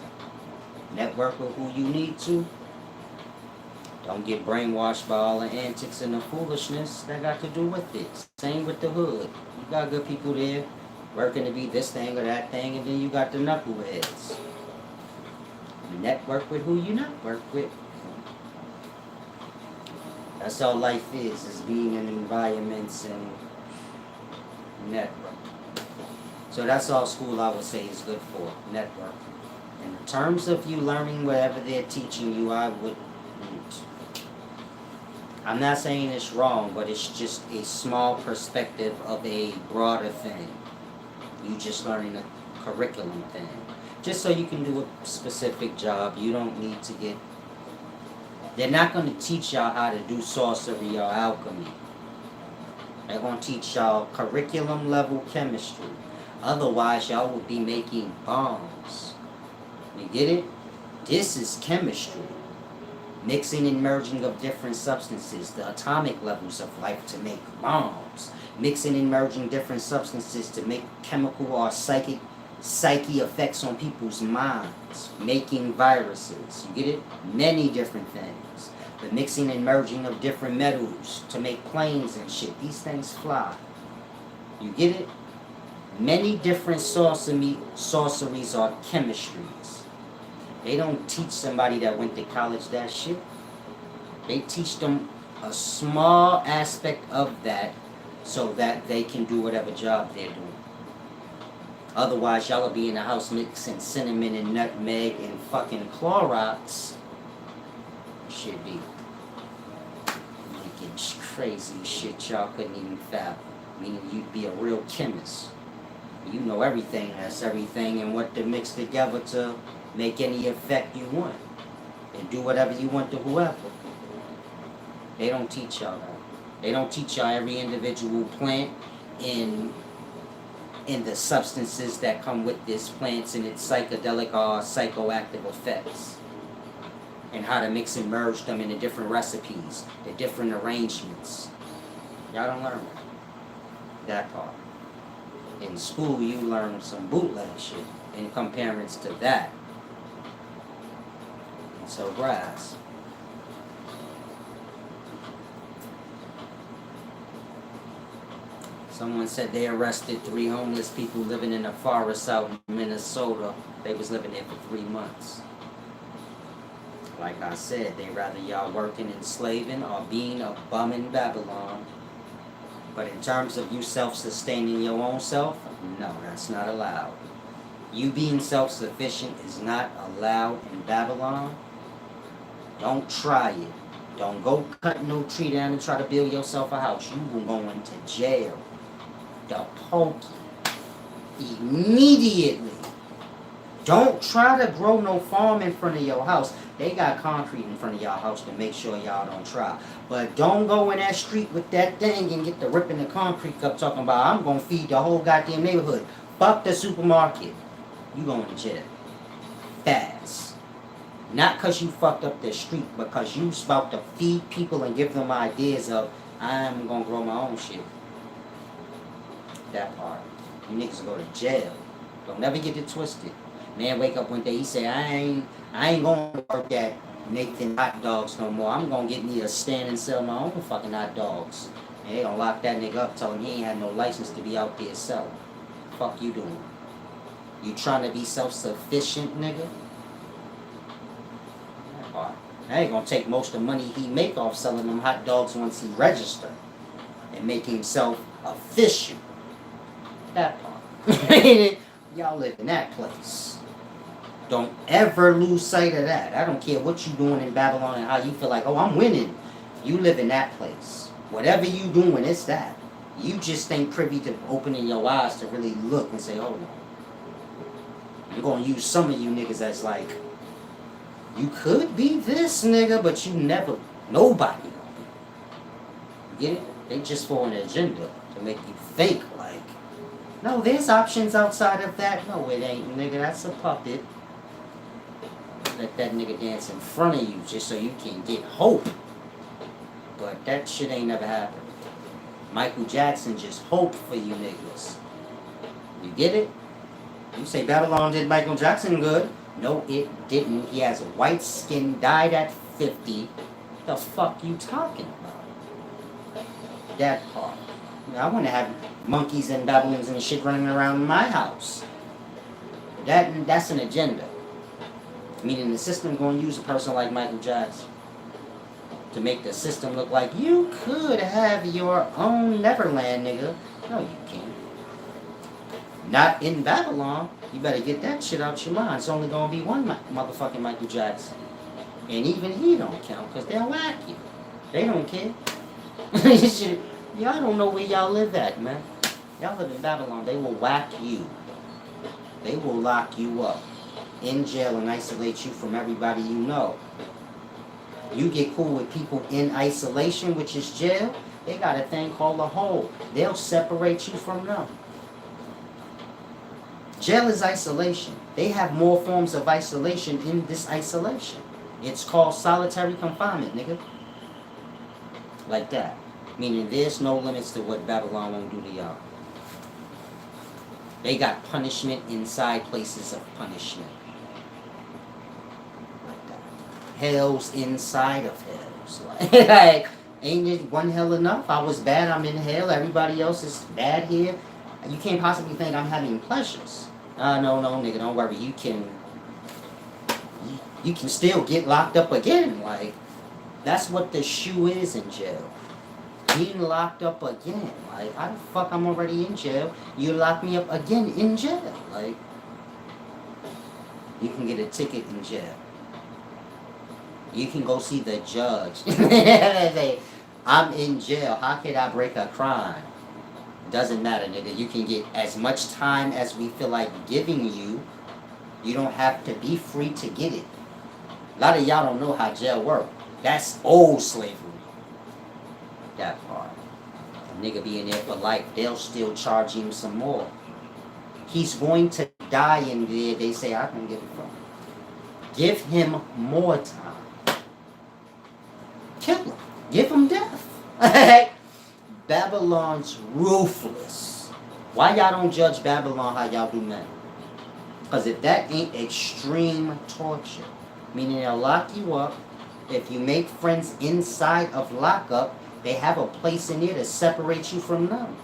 Network with who you need to. Don't get brainwashed by all the antics and the foolishness that got to do with it. Same with the hood. You got good people there working to be this thing or that thing, and then you got the knuckleheads. Network with who you network with. That's all life is being in environments and network. So that's all school I would say is good for, network. In terms of you learning whatever they're teaching you, I wouldn't. I'm not saying it's wrong, but it's just a small perspective of a broader thing. You just learning a curriculum thing. Just so you can do a specific job, you don't need to get... They're not going to teach y'all how to do sorcery or alchemy. They're going to teach y'all curriculum level chemistry. Otherwise, y'all would be making bombs. You get it? This is chemistry. Mixing and merging of different substances, the atomic levels of life to make bombs. Mixing and merging different substances to make chemical or psyche effects on people's minds. Making viruses. You get it? Many different things. The mixing and merging of different metals to make planes and shit. These things fly. You get it? Many different sorceries are chemistries. They don't teach somebody that went to college that shit. They teach them a small aspect of that so that they can do whatever job they're doing. Otherwise, y'all will be in the house mixing cinnamon and nutmeg and fucking Clorox. Shit be making crazy shit y'all couldn't even fathom. Meaning you'd be a real chemist. You know everything, that's everything, and what to mix together to make any effect you want. And do whatever you want to whoever. They don't teach y'all that. They don't teach y'all every individual plant in the substances that come with this plants and its psychedelic or psychoactive effects. And how to mix and merge them into different recipes, the different arrangements. Y'all don't learn that part. In school, you learn some bootleg shit in comparison to that. And so, grass. Someone said they arrested 3 homeless people living in a forest out in Minnesota. They was living there for 3 months. Like I said, they rather y'all working and slaving or being a bum in Babylon. But in terms of you self-sustaining your own self, no, that's not allowed. You being self-sufficient is not allowed in Babylon. Don't try it. Don't go cut no tree down and try to build yourself a house. You will go into jail. They'll poke you immediately. Don't try to grow no farm in front of your house. They got concrete in front of y'all house to make sure y'all don't try. But don't go in that street with that thing and get the ripping the concrete up talking about, I'm going to feed the whole goddamn neighborhood. Fuck the supermarket. You going to jail. Fast. Not because you fucked up the street, but because you about to feed people and give them ideas of, I'm going to grow my own shit. That part. You niggas go to jail. Don't never get it twisted. Man wake up one day, he say, I ain't going to work at Nathan hot dogs no more. I'm going to get me a stand and sell my own fucking hot dogs. And they gonna lock that nigga up, tell him he ain't had no license to be out there selling. Fuck you doing? You trying to be self-sufficient, nigga? That part. That ain't gonna take most of the money he make off selling them hot dogs once he register. And make himself efficient. That part. Y'all live in that place. Don't ever lose sight of that. I don't care what you doing in Babylon and how you feel like, oh, I'm winning. You live in that place. Whatever you doing, it's that. You just ain't privy to opening your eyes to really look and say, hold on. You're going to use some of you niggas that's like, you could be this nigga, but you never, nobody gonna be. Get it? They just for an agenda to make you think like, no, there's options outside of that. No, it ain't, nigga. That's a puppet. Let that nigga dance in front of you just so you can get hope. But that shit ain't never happened. Michael Jackson just hoped for you niggas. You get it? You say Babylon did Michael Jackson good. No, it didn't. He has white skin, died at 50. The fuck you talking about? That part. I want to have monkeys and baboons and shit running around my house. That's an agenda. Meaning the system going to use a person like Michael Jackson to make the system look like you could have your own Neverland, nigga. No, you can't. Not in Babylon. You better get that shit out your mind. It's only going to be one motherfucking Michael Jackson. And even he don't count because they'll whack you. They don't care. Y'all don't know where y'all live at, man. Y'all live in Babylon. They will whack you. They will lock you up in jail and isolate you from everybody you know. You get cool with people in isolation, which is jail, they got a thing called a hole. They'll separate you from them. Jail is isolation. They have more forms of isolation in this isolation. It's called solitary confinement, nigga. Like that. Meaning there's no limits to what Babylon won't do to y'all. They got punishment inside places of punishment. Like that. Hell's inside of hells. Like, ain't it one hell enough? I was bad, I'm in hell. Everybody else is bad here. You can't possibly think I'm having pleasures. No, nigga, don't worry. You can still get locked up again. Like, that's what the shoe is in jail. Being locked up again. Like, how the fuck I'm already in jail? You lock me up again in jail. Like, you can get a ticket in jail. You can go see the judge. I'm in jail. How can I break a crime? Doesn't matter, nigga. You can get as much time as we feel like giving you. You don't have to be free to get it. A lot of y'all don't know how jail works. That's old slavery. That part. A nigga be in there for life. They'll still charge him some more. He's going to die in there. They say, I don't give a fuck. Give him more time. Kill him. Give him death. Babylon's ruthless. Why y'all don't judge Babylon how y'all do men? Because if that ain't extreme torture, meaning they'll lock you up, if you make friends inside of lockup, they have a place in there to separate you from them.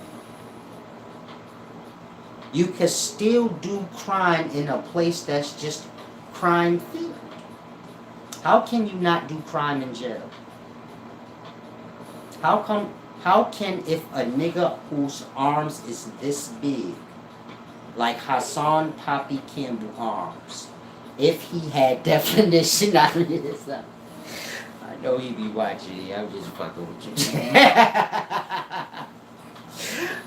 You can still do crime in a place that's just crime-filled. How can you not do crime in jail? How can if a nigga whose arms is this big, like Hassan Papi Campbell arms, if he had definition out of this stuff? I know he be watching it. I'm just fucking with you, Jim.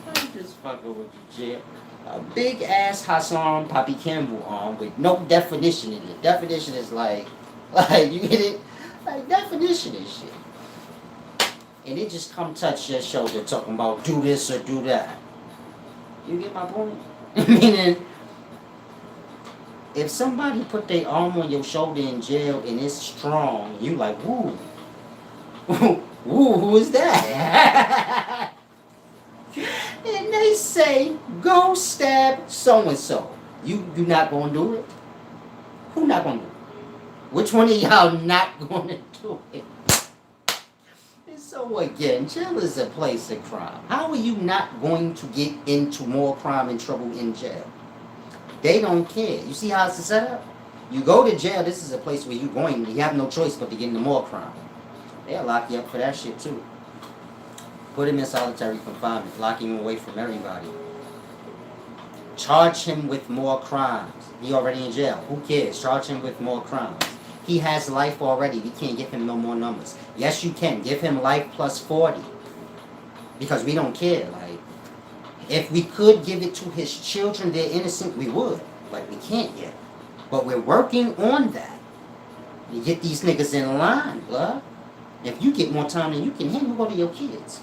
I'm just fucking with you, Jim. A big ass Hassan Papi Campbell arm with no definition in it. Definition is like you get it? Like definition is shit. And it just come touch your shoulder talking about do this or do that. You get my point? Meaning, if somebody put their arm on your shoulder in jail and it's strong, you like, woo. Woo, who is that? And they say, go stab so-and-so. You not gonna do it? Who not gonna do it? Which one of y'all not gonna do it? So again, jail is a place of crime. How are you not going to get into more crime and trouble in jail? They don't care. You see how it's set up? You go to jail, this is a place where you have no choice but to get into more crime. They'll lock you up for that shit too. Put him in solitary confinement, lock him away from everybody. Charge him with more crimes. He already in jail. Who cares? Charge him with more crimes. He has life already. We can't give him no more numbers. Yes, you can. Give him life plus 40. Because we don't care. Like, if we could give it to his children, they're innocent, we would. But we can't yet. But we're working on that. You get these niggas in line, blood. If you get more time than you can handle, go to your kids.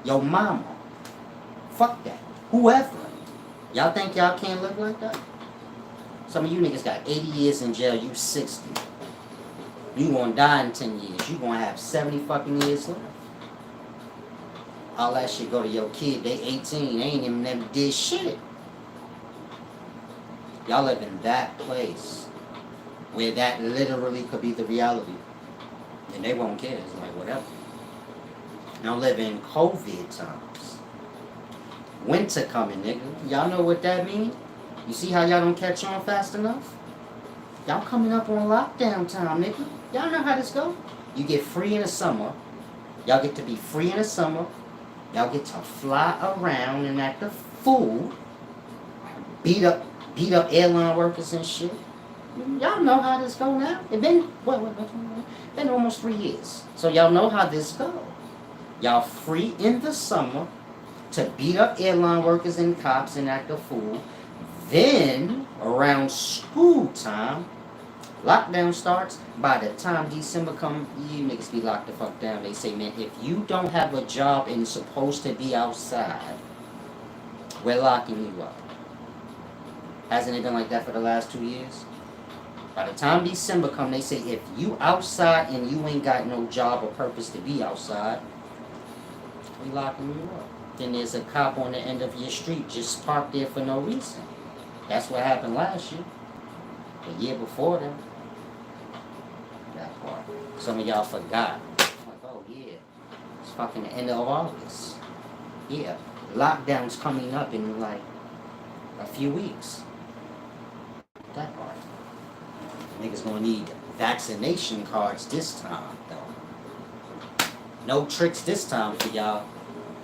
Your mama. Fuck that. Whoever. Y'all think y'all can't live like that? Some of you niggas got 80 years in jail, you 60. You gonna die in 10 years. You gonna have 70 fucking years left. All that shit go to your kid. They 18. They ain't even never did shit. Y'all live in that place where that literally could be the reality. And they won't care. It's like whatever. Now live in COVID times. Winter coming, nigga. Y'all know what that mean? You see how y'all don't catch on fast enough? Y'all coming up on lockdown time, nigga. Y'all know how this go. You get free in the summer. Y'all get to be free in the summer. Y'all get to fly around and act a fool. Beat up airline workers and shit. Y'all know how this go now. It been been almost 3 years. So y'all know how this go. Y'all free in the summer to beat up airline workers and cops and act a fool. Then around school time, lockdown starts. By the time December come, you niggas be locked the fuck down. They say, man, if you don't have a job and supposed to be outside, we're locking you up. Hasn't it been like that for the last 2 years? By the time December come, they say, if you outside and you ain't got no job or purpose to be outside, we locking you up. Then there's a cop on the end of your street just parked there for no reason. That's what happened last year. The year before that. That part. Some of y'all forgot. Like, oh yeah. It's fucking the end of August. Yeah. Lockdown's coming up in like a few weeks. That part. Niggas gonna need vaccination cards this time, though. No tricks this time for y'all.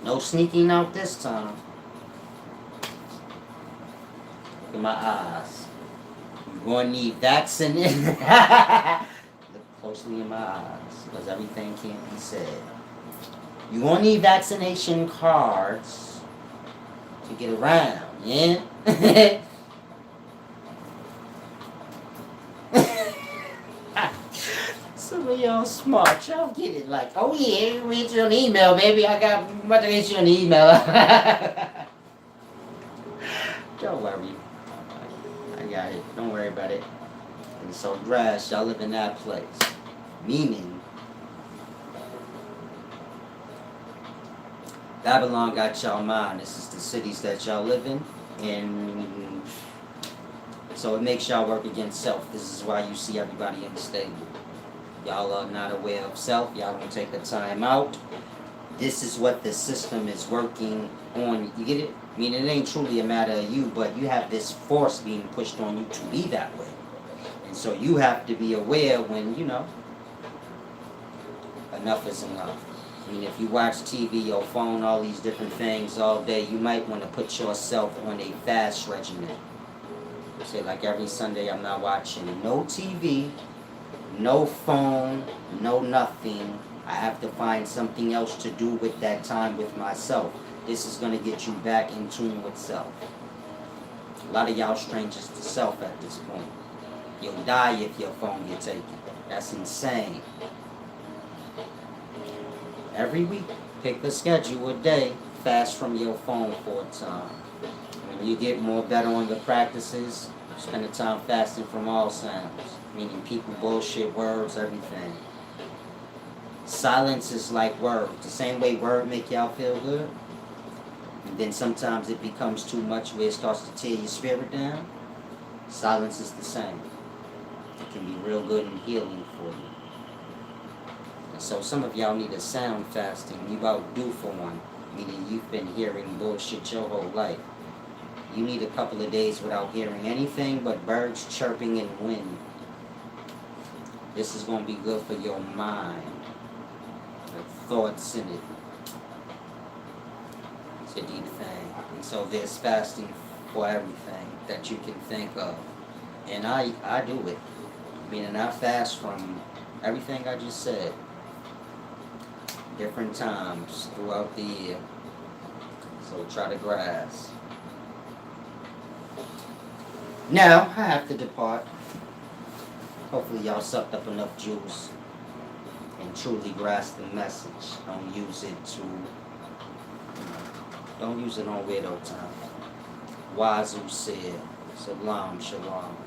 No sneaking out this time. Look at my eyes. You're gonna need vaccination. Look closely in my eyes, because everything can't be said. You're gonna need vaccination cards to get around, yeah? Some of y'all smart, y'all get it like, oh yeah, read you an email, baby. I got about to read you an email. Don't worry. I got it. Don't worry about it. And so grass, y'all live in that place. Meaning Babylon got y'all mind. This is the cities that y'all live in. And so it makes y'all work against self. This is why you see everybody unstable. Y'all are not aware of self. Y'all don't take the time out. This is what the system is working on. You get it? I mean, it ain't truly a matter of you, but you have this force being pushed on you to be that way. And so you have to be aware when, enough is enough. I mean, if you watch TV, your phone, all these different things all day, you might want to put yourself on a fast regimen. Say, like every Sunday, I'm not watching no TV, no phone, no nothing. I have to find something else to do with that time with myself. This is going to get you back in tune with self. A lot of y'all strangers to self at this point. You'll die if your phone gets taken. That's insane. Every week, pick a schedule, a day, fast from your phone for a time. When you get more better on your practices, spend the time fasting from all sounds. Meaning people, bullshit, words, everything. Silence is like words. The same way word make y'all feel good. And then sometimes it becomes too much where it starts to tear your spirit down. Silence is the same. It can be real good and healing for you. And so some of y'all need a sound fasting. You outdue for one. Meaning you've been hearing bullshit your whole life. You need a couple of days without hearing anything but birds chirping and wind. This is going to be good for your mind. The thoughts in it. It's a deep thing. And so there's fasting for everything that you can think of. And I do it. Meaning I fast from everything I just said. Different times throughout the year. So try to grasp. Now, I have to depart. Hopefully y'all sucked up enough juice and truly grasp the message. Don't use it to, don't use it on weirdo time. Wazoo said, Salam, Shalom.